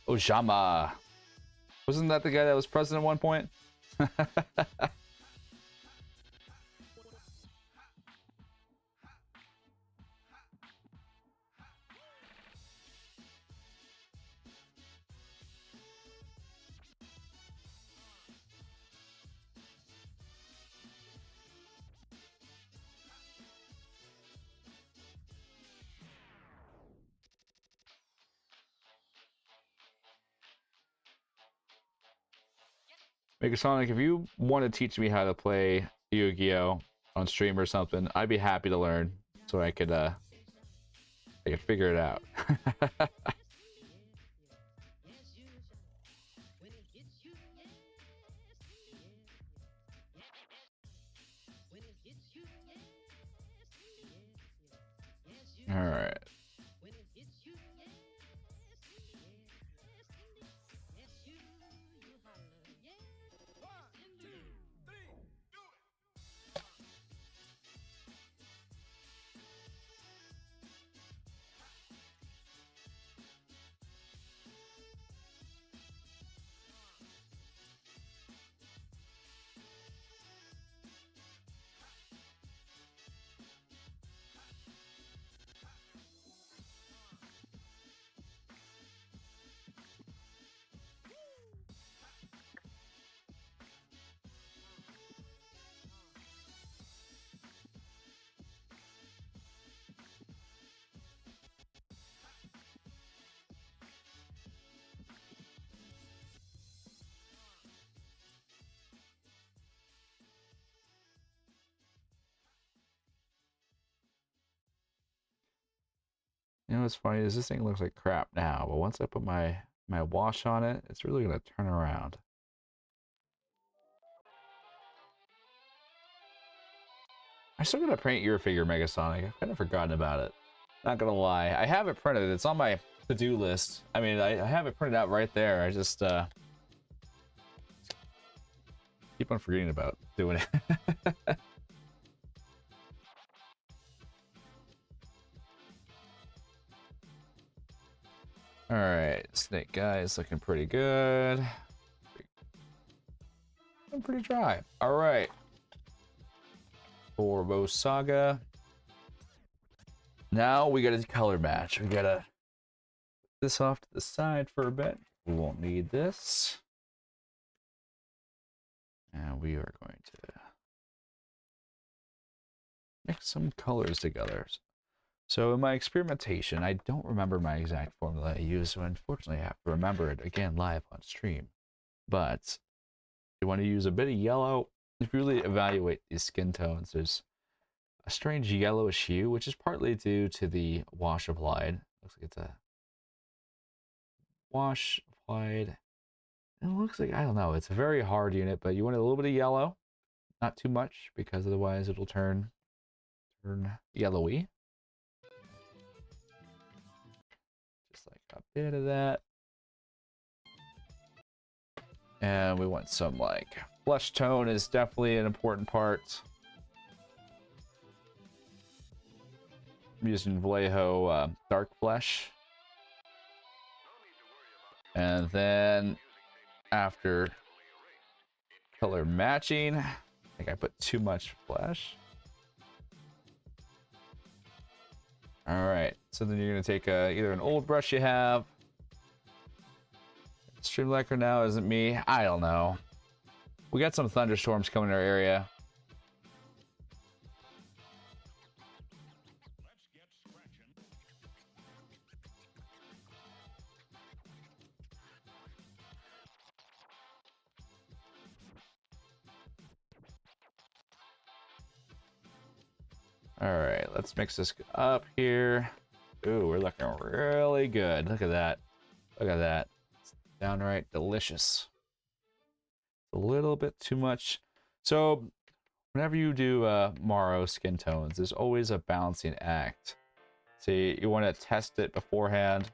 Ojama. Wasn't that the guy that was president at one point? Megasonic, if you want to teach me how to play Yu-Gi-Oh on stream or something, I'd be happy to learn so I could figure it out. All right. You know what's funny is this thing looks like crap now, but once I put my wash on it, it's really gonna turn around. I still gotta paint your figure, Megasonic. I've kind of forgotten about it. Not gonna lie, I have it printed. It's on my to-do list. I mean, I have it printed out right there. I just keep on forgetting about doing it. All right, Snake Guy is looking pretty good. I'm pretty dry. All right, Forbo Saga. Now we gotta color match. We gotta put this off to the side for a bit. We won't need this. And we are going to mix some colors together. So in my experimentation, I don't remember my exact formula I used, so unfortunately I have to remember it again live on stream. But you want to use a bit of yellow. If you really evaluate these skin tones, there's a strange yellowish hue, which is partly due to the wash applied. Looks like it's a wash applied. It looks like, I don't know, it's a very hard unit, but you want a little bit of yellow. Not too much, because otherwise it'll turn yellowy. Just like a bit of that. And we want some like flesh tone is definitely an important part. I'm using Vallejo Dark Flesh. And then after color matching, I think I put too much flesh. All right, so then you're gonna take either an old brush you have. Stream Lacquer now isn't me. I don't know. We got some thunderstorms coming in our area. All right, let's mix this up here. Ooh, we're looking really good. Look at that. Look at that. It's downright delicious. A little bit too much. So whenever you do Maro skin tones, there's always a balancing act. See, you want to test it beforehand.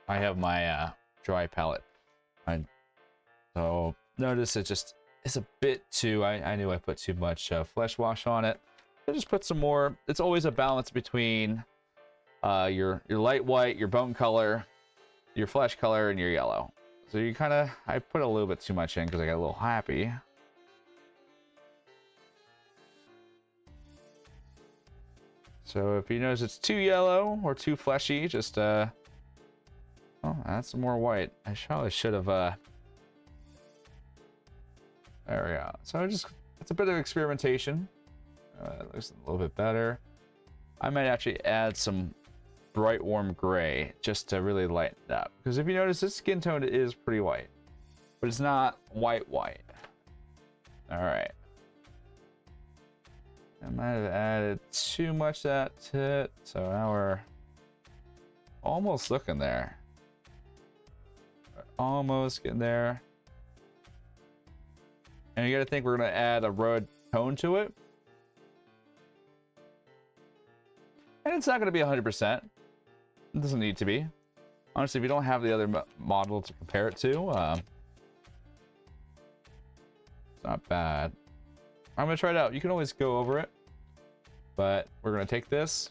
I have my dry palette. So notice it's a bit too, I knew I put too much flesh wash on it. I just put some more. It's always a balance between your light white, your bone color, your flesh color, and your yellow. So you kind of, I put a little bit too much in because I got a little happy. So if you notice it's too yellow or too fleshy, just oh, add some more white. I probably should have there we go. So it's a bit of experimentation. It looks a little bit better. I might actually add some bright warm gray just to really lighten it up. Because if you notice, this skin tone is pretty white, but it's not white. All right. I might have added too much of that to it, so now we're almost looking there. We're almost getting there. And you gotta think we're gonna add a red tone to it. And it's not going to be 100%. It doesn't need to be. Honestly, if you don't have the other model to compare it to, it's not bad. I'm going to try it out. You can always go over it. But we're going to take this.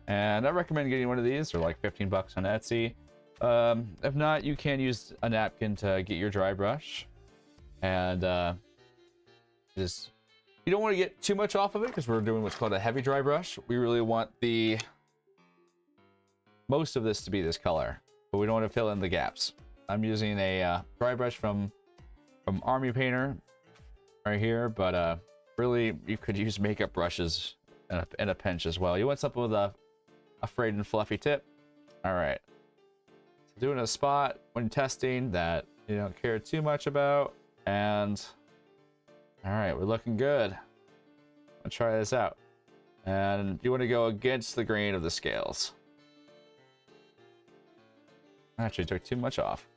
And I recommend getting one of these. They're like 15 bucks on Etsy. If not, you can use a napkin to get your dry brush. And just, you don't want to get too much off of it because we're doing what's called a heavy dry brush. We really want the most of this to be this color, but we don't want to fill in the gaps. I'm using a dry brush from Army Painter right here, but really you could use makeup brushes in a pinch as well. You want something with a frayed and fluffy tip. All right, so doing a spot when testing that you don't care too much about, and all right, we're looking good. I'll try this out, and you want to go against the grain of the scales. I actually took too much off.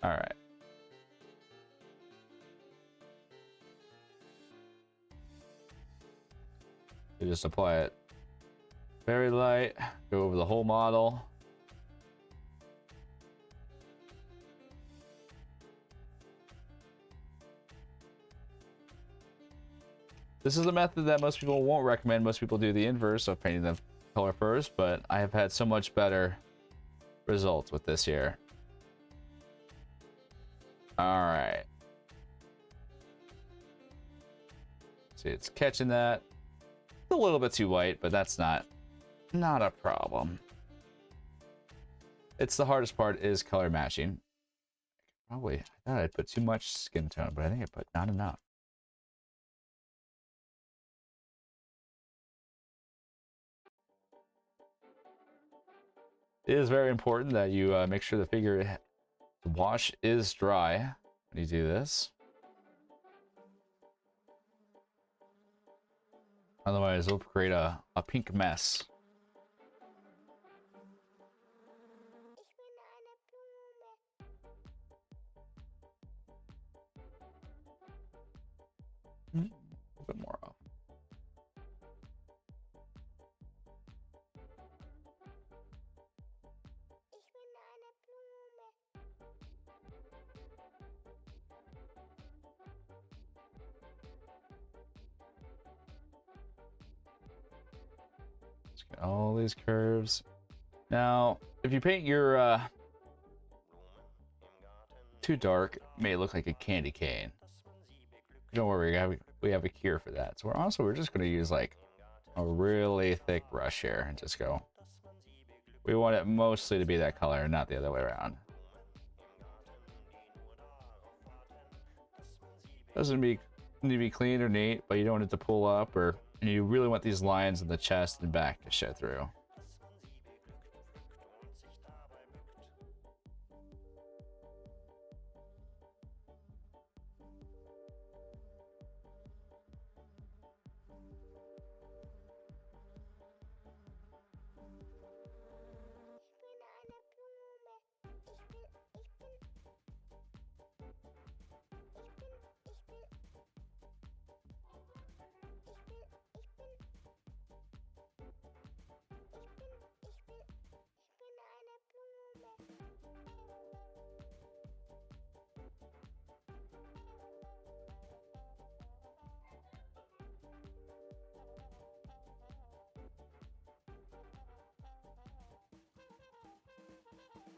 All right. You just apply it very light, go over the whole model. This is a method that most people won't recommend. Most people do the inverse of painting the color first, but I have had so much better results with this here. All right. See, it's catching that. It's a little bit too white, but that's not a problem. It's the hardest part is color matching. Probably, I thought I put too much skin tone, but I think I put not enough. It is very important that you make sure the figure wash is dry when you do this. Otherwise, it'll create a pink mess. A little bit more off. Let's get all these curves. Now, if you paint your too dark, it may look like a candy cane. Don't worry, we have a cure for that. So we're just going to use like a really thick brush here and just go. We want it mostly to be that color, not the other way around. Doesn't need to be clean or neat, but you don't want it to pull up, or you really want these lines in the chest and back to show through.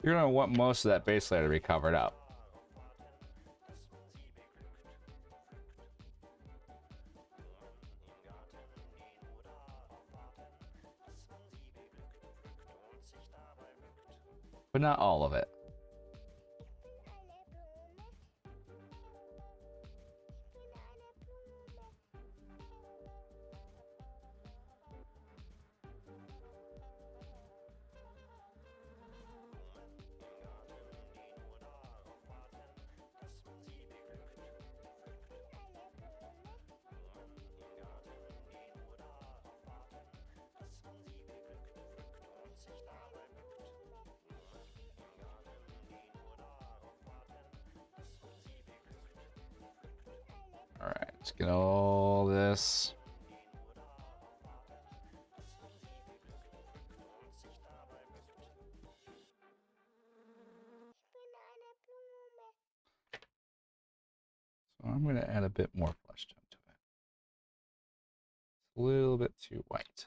You're going to want most of that base layer to be covered up. But not all of it. All right, let's get all this. a bit more flesh tone to it. It's a little bit too white.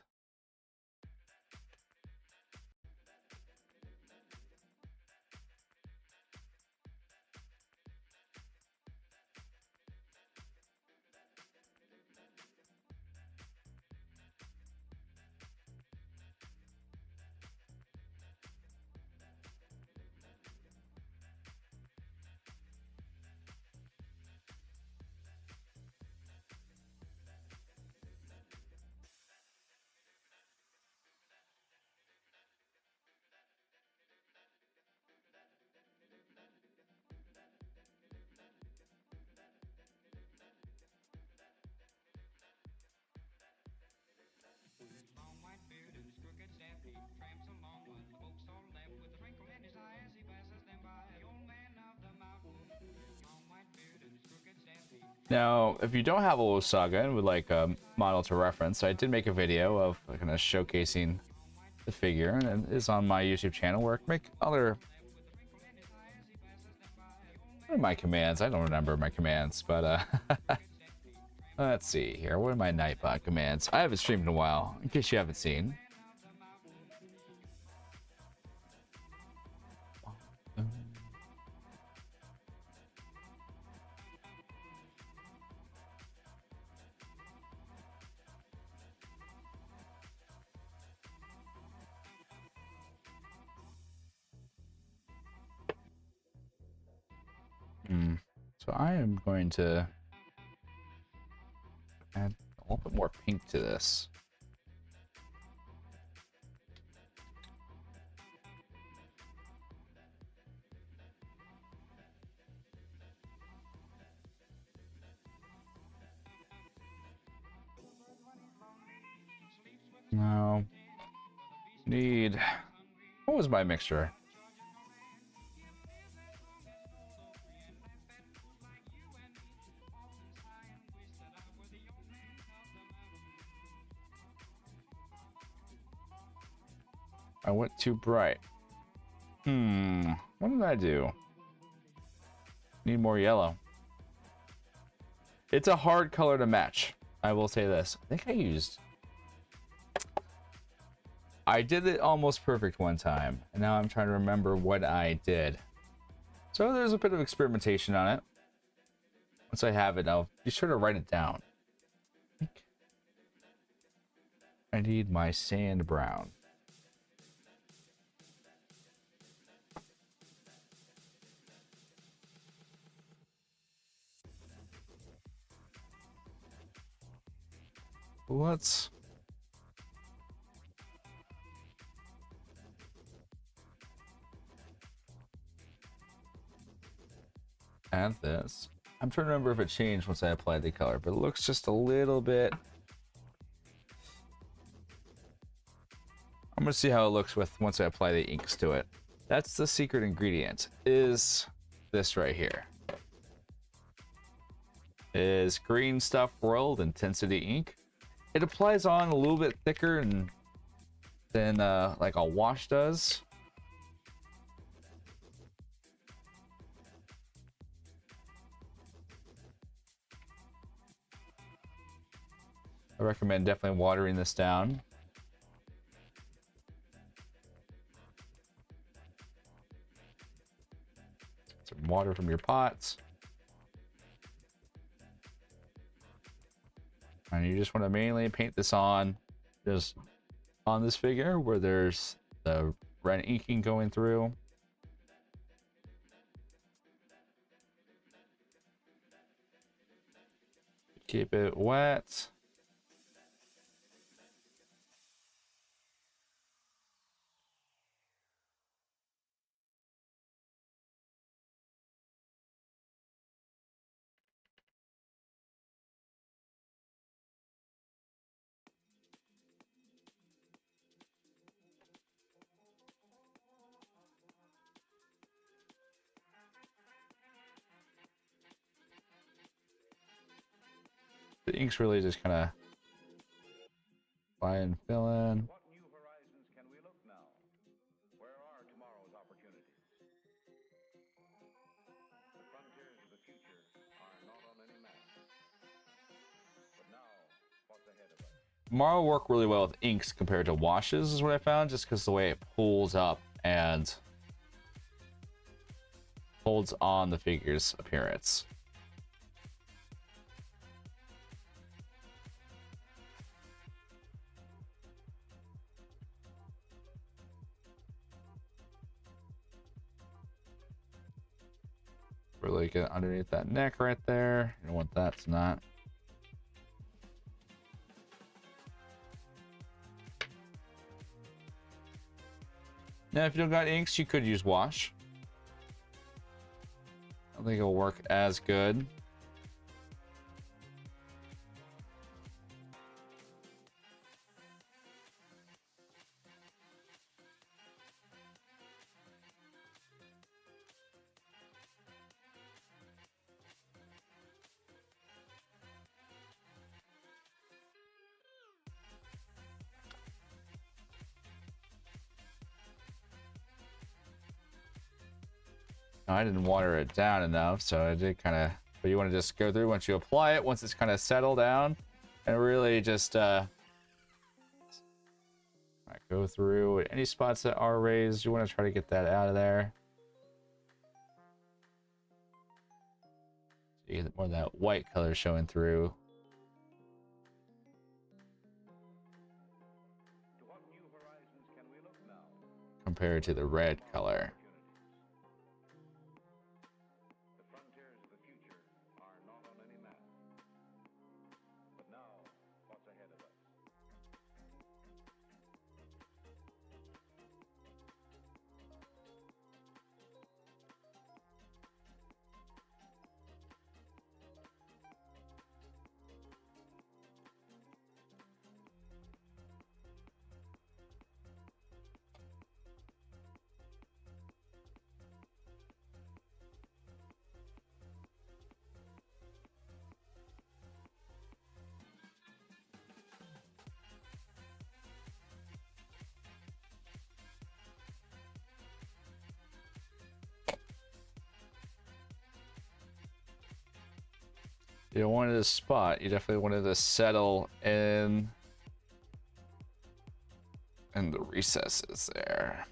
Now, if you don't have a Saga and would like a model to reference, I did make a video of kind of showcasing the figure, and it is on my YouTube channel where I make other... What are my commands? I don't remember my commands, but let's see here. What are my Nightbot commands? I haven't streamed in a while, in case you haven't seen. So I am going to add a little bit more pink to this. Now, need... What was my mixture? I went too bright. What did I do? Need more yellow. It's a hard color to match. I will say this. I think I did it almost perfect one time, and now I'm trying to remember what I did. So there's a bit of experimentation on it. Once I have it, I'll be sure to write it down. I need my sand brown. Let's... add this. I'm trying to remember if it changed once I applied the color, but it looks just a little bit... I'm gonna see how it looks with once I apply the inks to it. That's the secret ingredient, is this right here. Is Green Stuff World Intensity ink. It applies on a little bit thicker than like a wash does. I recommend definitely watering this down. Some water from your pots. And you just want to mainly paint this on, just on this figure where there's the red inking going through. Keep it wet. The ink's really just kind of fly and fill in. What new horizons can we look now? Where are tomorrow's opportunities? The frontiers of the future are not on any map. Tomorrow will work really well with inks compared to washes, is what I found, just because the way it pulls up and holds on the figure's appearance. Really get underneath that neck right there. You know what that's not. Now, if you don't got inks, you could use wash. I don't think it'll work as good. I didn't water it down enough, so I did kind of. But you want to just go through once you apply it, once it's kind of settled down, and really just go through any spots that are raised. You want to try to get that out of there. So you get more of that white color showing through. To what new horizons can we look now? Compared to the red color. The frontiers of the future are not on any map. But now, what's ahead of us? You don't want it to spot. You definitely want it to settle in the recesses there.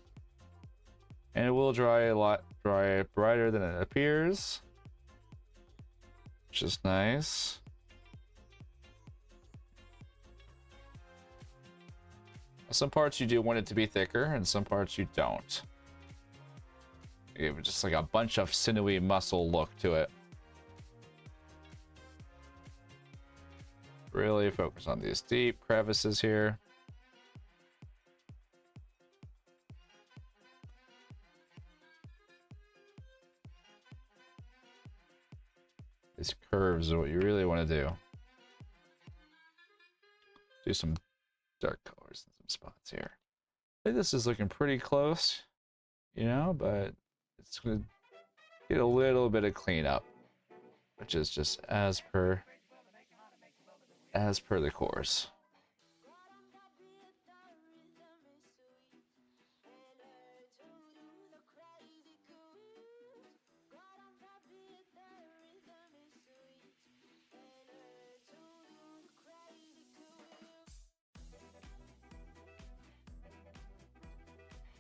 And it will dry a lot brighter than it appears, which is nice. Some parts you do want it to be thicker, and some parts you don't. Give it just like a bunch of sinewy muscle look to it. Really focus on these deep crevices here. These curves are what you really want to do. Do some dark colors in some spots here. I think this is looking pretty close, you know, but it's going to get a little bit of cleanup, which is just as per the course.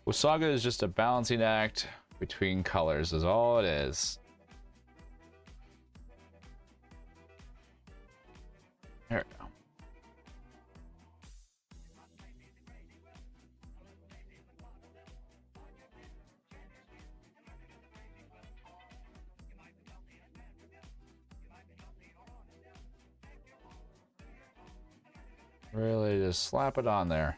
Wasaga is just a balancing act between colors, is all it is. There we go. Really just slap it on there.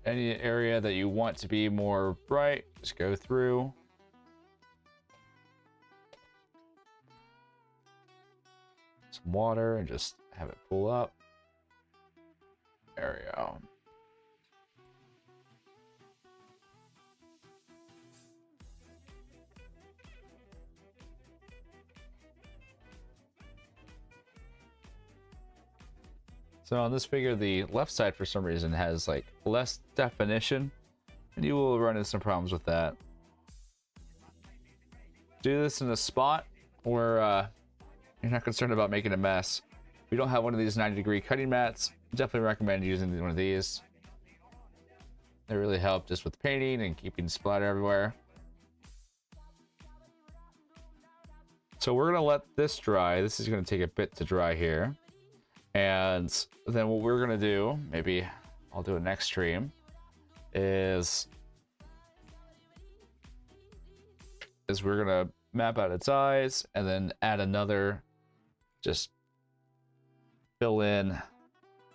Any area that you want to be more bright, just go through. Some water and just have it pull up. There we go. So on this figure, the left side for some reason has like less definition And you will run into some problems with that. Do this in a spot where you're not concerned about making a mess. If you don't have one of these 90-degree cutting mats, definitely recommend using one of these. They really help just with painting and keeping splatter everywhere. So we're gonna let this dry. This is gonna take a bit to dry here. And then what we're gonna do, maybe I'll do it next stream, is we're gonna map out its eyes and then add another, just fill in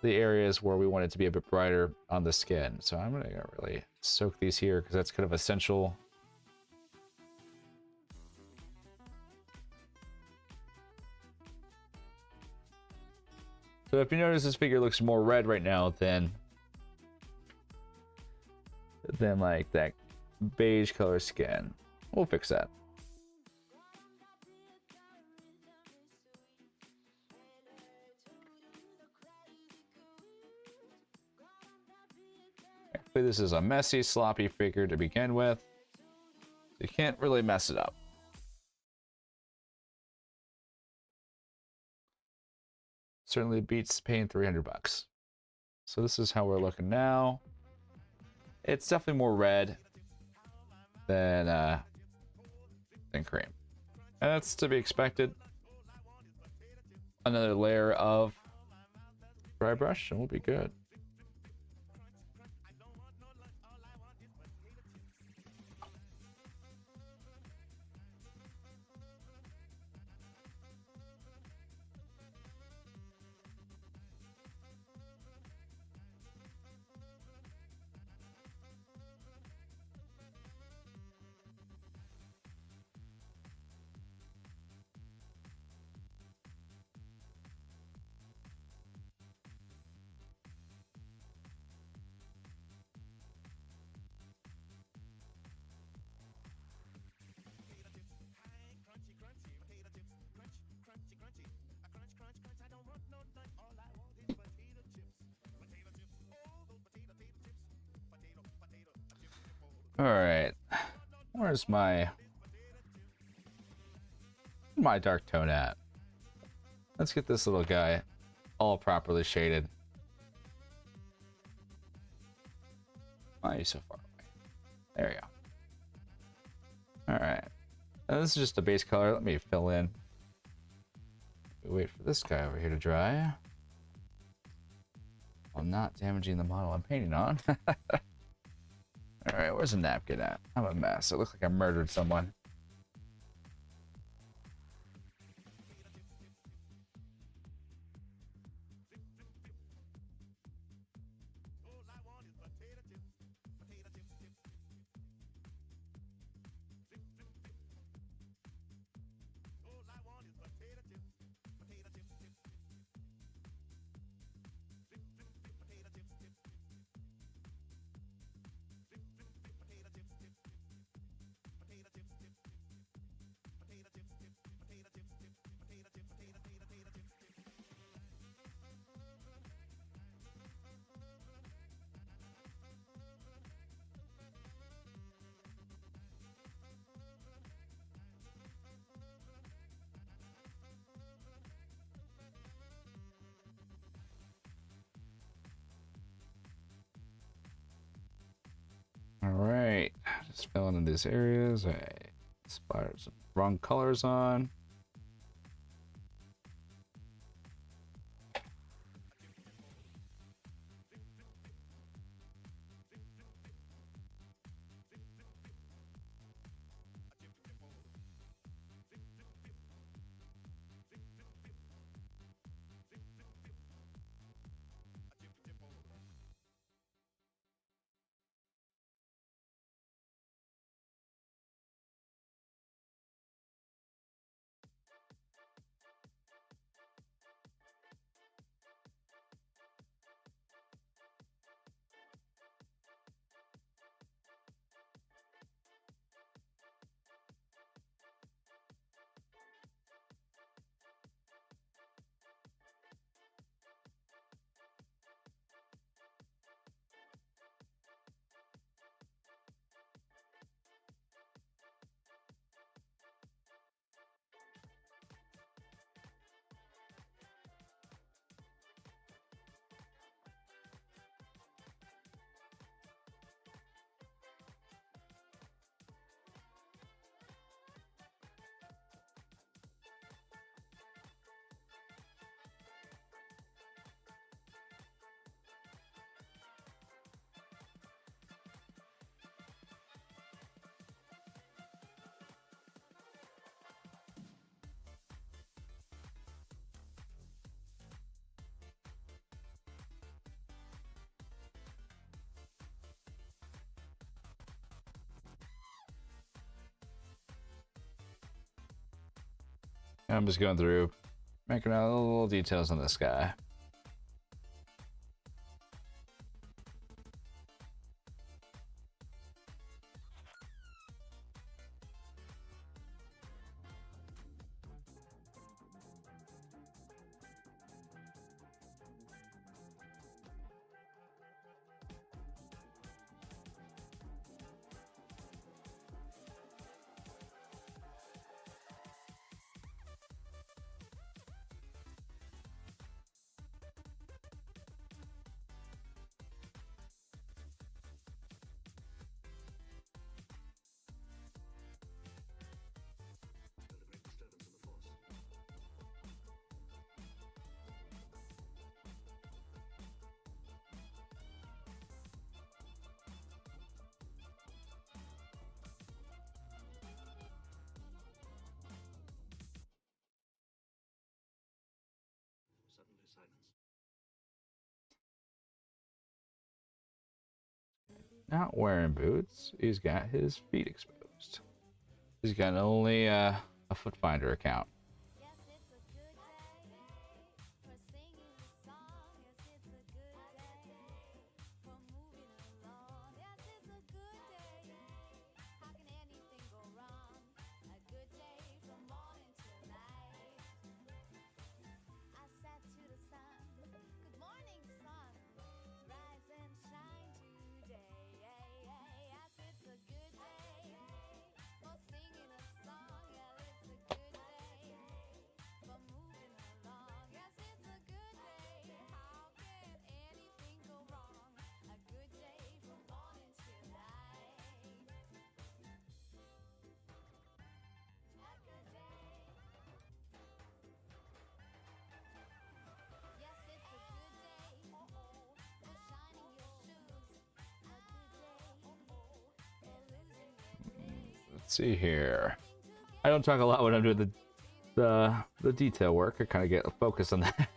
the areas where we want it to be a bit brighter on the skin. So I'm gonna really soak these here because that's kind of essential. So if you notice, this figure looks more red right now than like that beige color skin. We'll fix that. Actually, this is a messy, sloppy figure to begin with. You can't really mess it up. Certainly beats paying $300. So this is how we're looking now. It's definitely more red than cream, and that's to be expected. Another layer of dry brush and we'll be good. All right, where's my dark tone at? Let's get this little guy all properly shaded. Why are you so far away? There you go. All right, now this is just a base color. Let me fill in. Wait for this guy over here to dry. I'm not damaging the model I'm painting on. All right, where's the napkin at? I'm a mess. It looks like I murdered someone. All right, just filling in these areas. I splattered some wrong colors on. I'm just going through, making out little details on this guy. Not wearing boots. He's got his feet exposed. He's got only a foot finder account. Let's see here. I don't talk a lot when I'm doing the detail work. I kind of get focused on that.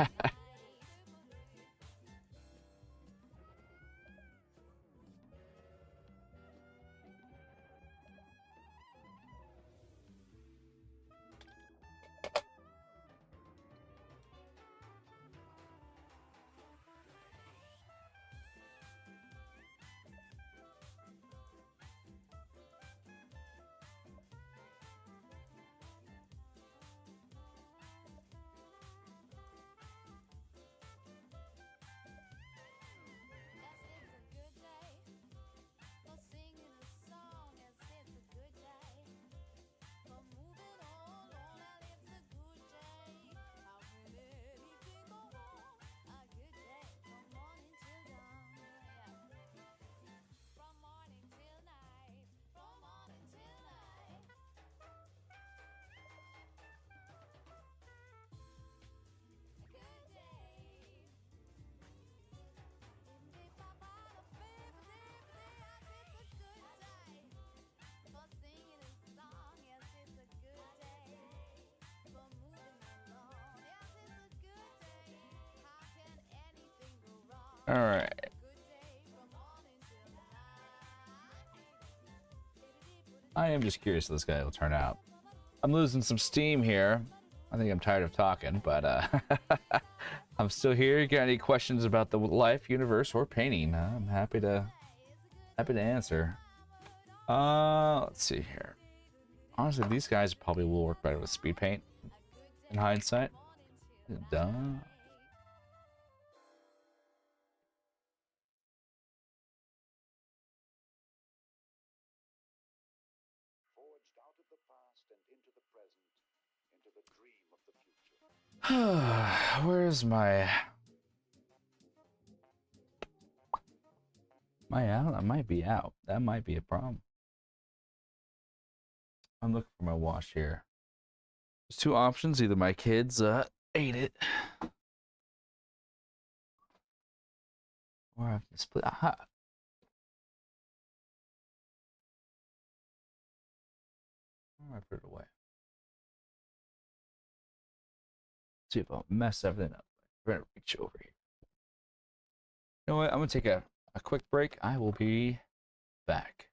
All right. I am just curious how this guy will turn out. I'm losing some steam here. I think I'm tired of talking, but I'm still here. You got any questions about the life, universe, or painting? I'm happy to answer. Let's see here. Honestly, these guys probably will work better with speed paint. In hindsight, duh. Forged out of the past and into the present, into the dream of the future. Where's my out? I might be out. That might be a problem. I'm looking for my wash here. There's two options. Either my kids ate it, or I have to split. Aha. Where I put it away? See if I'll mess everything up. We're gonna reach over here. You know what? I'm gonna take a quick break. I will be back.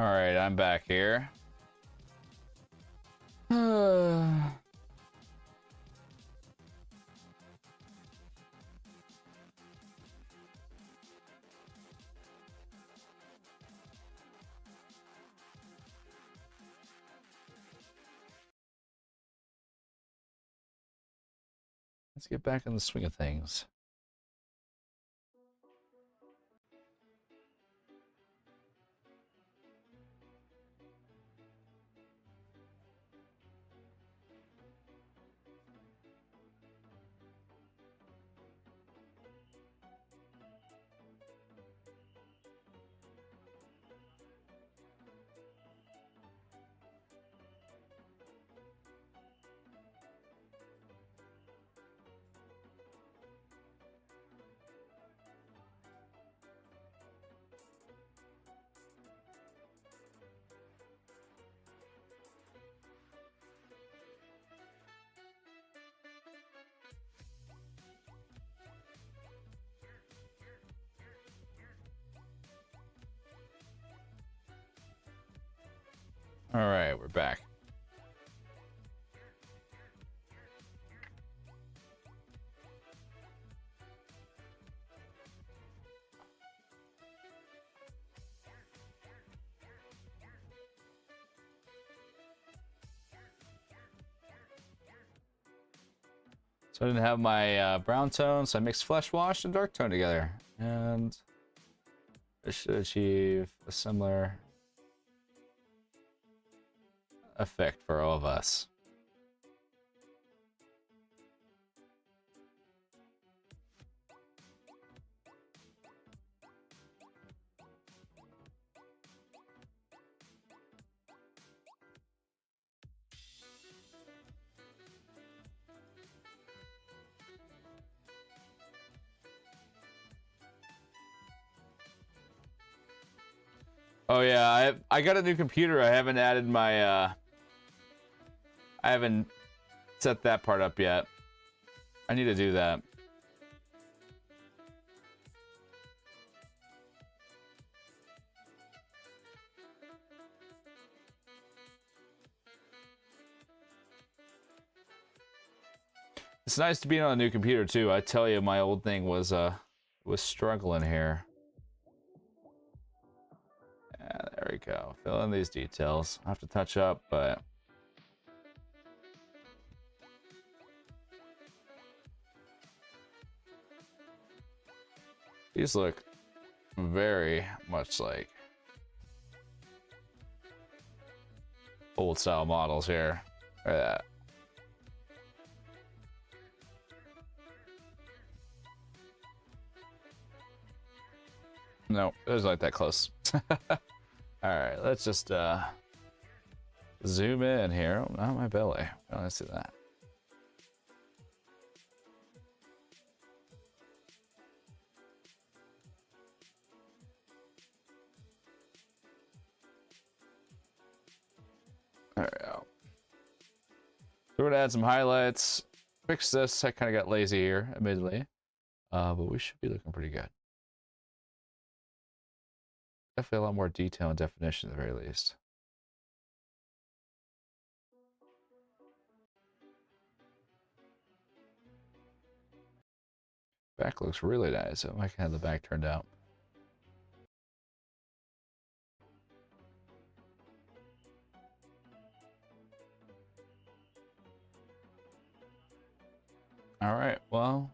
All right, I'm back here. Let's get back in the swing of things. All right, we're back. So I didn't have my brown tone, so I mixed flesh wash and dark tone together. And this should achieve a similar effect for all of us. Oh yeah, I got a new computer. I haven't added my I haven't set that part up yet. I need to do that. It's nice to be on a new computer too. I tell you, my old thing was struggling here. Yeah, there we go. Fill in these details. I have to touch up, but these look very much like old style models here. Look at that. No, it was like that close. All right, let's just zoom in here. Oh, not my belly. I don't see that. There we go. So we're gonna add some highlights. Fix this. I kind of got lazy here, admittedly, but we should be looking pretty good. Definitely a lot more detail and definition at the very least. Back looks really nice. I might have the back turned out. All right, well,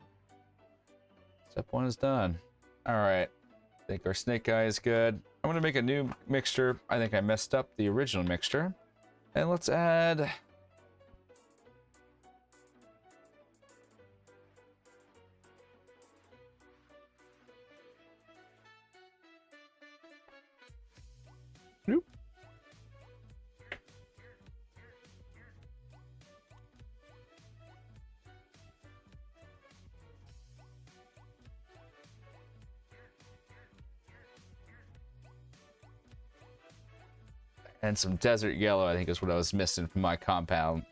step one is done. All right, I think our snake guy is good. I'm gonna make a new mixture. I think I messed up the original mixture. And let's add nope. And some desert yellow, I think is what I was missing from my compound.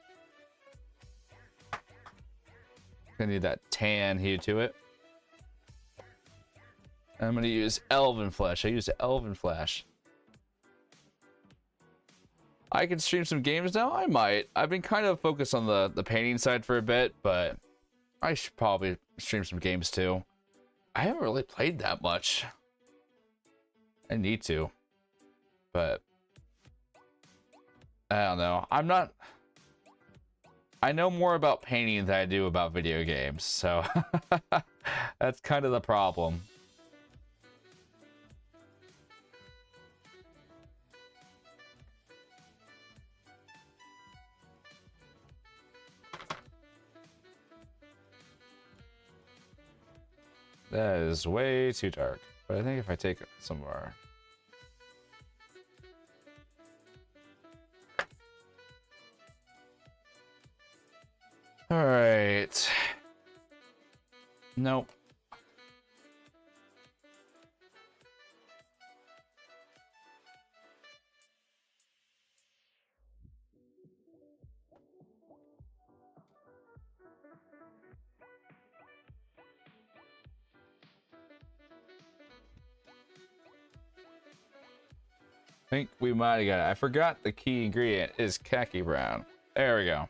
Gonna need that tan hue to it. I'm gonna use elven flesh. I used elven flesh. I can stream some games now. I might. I've been kind of focused on the painting side for a bit, but I should probably stream some games too. I haven't really played that much. I need to, but I don't know. I'm not. I know more about painting than I do about video games, so that's kind of the problem. That is way too dark. But I think if I take it somewhere. Alright. Nope. I think we might have got it. I forgot the key ingredient is khaki brown. There we go.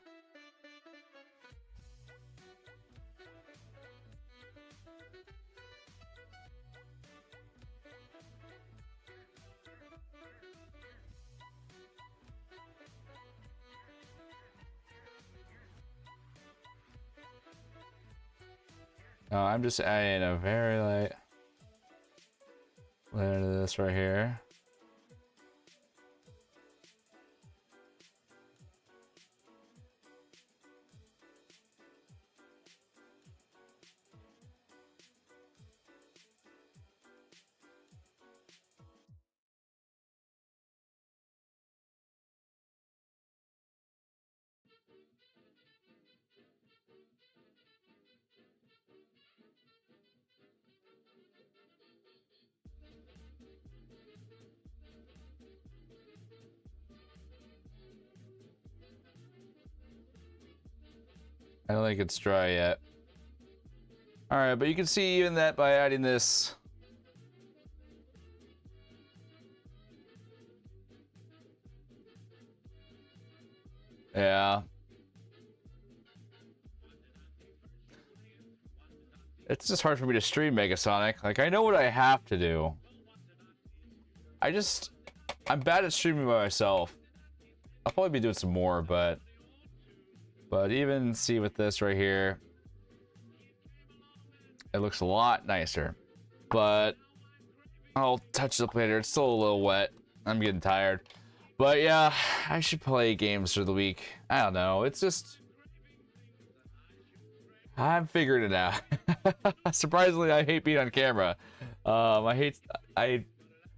I'm just adding a very light layer to this right here. I don't think it's dry yet. Alright, but you can see even that by adding this. Yeah. It's just hard for me to stream Megasonic. Like, I know what I have to do. I'm bad at streaming by myself. I'll probably be doing some more, but even see with this right here, it looks a lot nicer. But I'll touch it up later. It's still a little wet. I'm getting tired. But yeah, I should play games for the week. I don't know. It's just I'm figuring it out. Surprisingly, I hate being on camera. I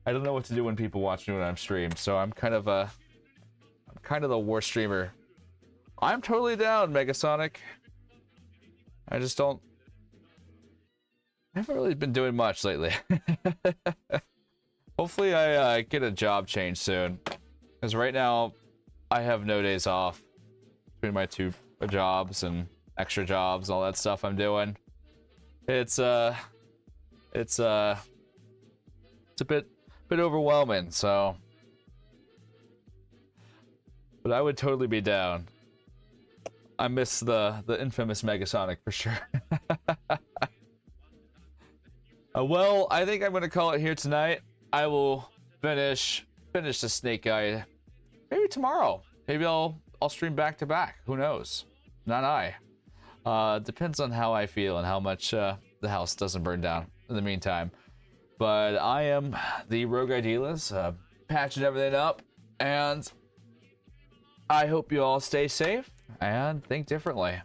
don't know what to do when people watch me when I'm streamed. So I'm kind of the worst streamer. I'm totally down, Megasonic. I just don't. I haven't really been doing much lately. Hopefully, I get a job change soon. Because right now, I have no days off between my two jobs and extra jobs, all that stuff I'm doing. It's a bit overwhelming. So, but I would totally be down. I miss the infamous Megasonic for sure. Well, I think I'm gonna call it here tonight. I will finish the Snake Guy maybe tomorrow. Maybe I'll stream back to back. Who knows? Not I. Depends on how I feel and how much the house doesn't burn down in the meantime. But I am the Rogue Idealist, patching everything up, and I hope you all stay safe and think differently.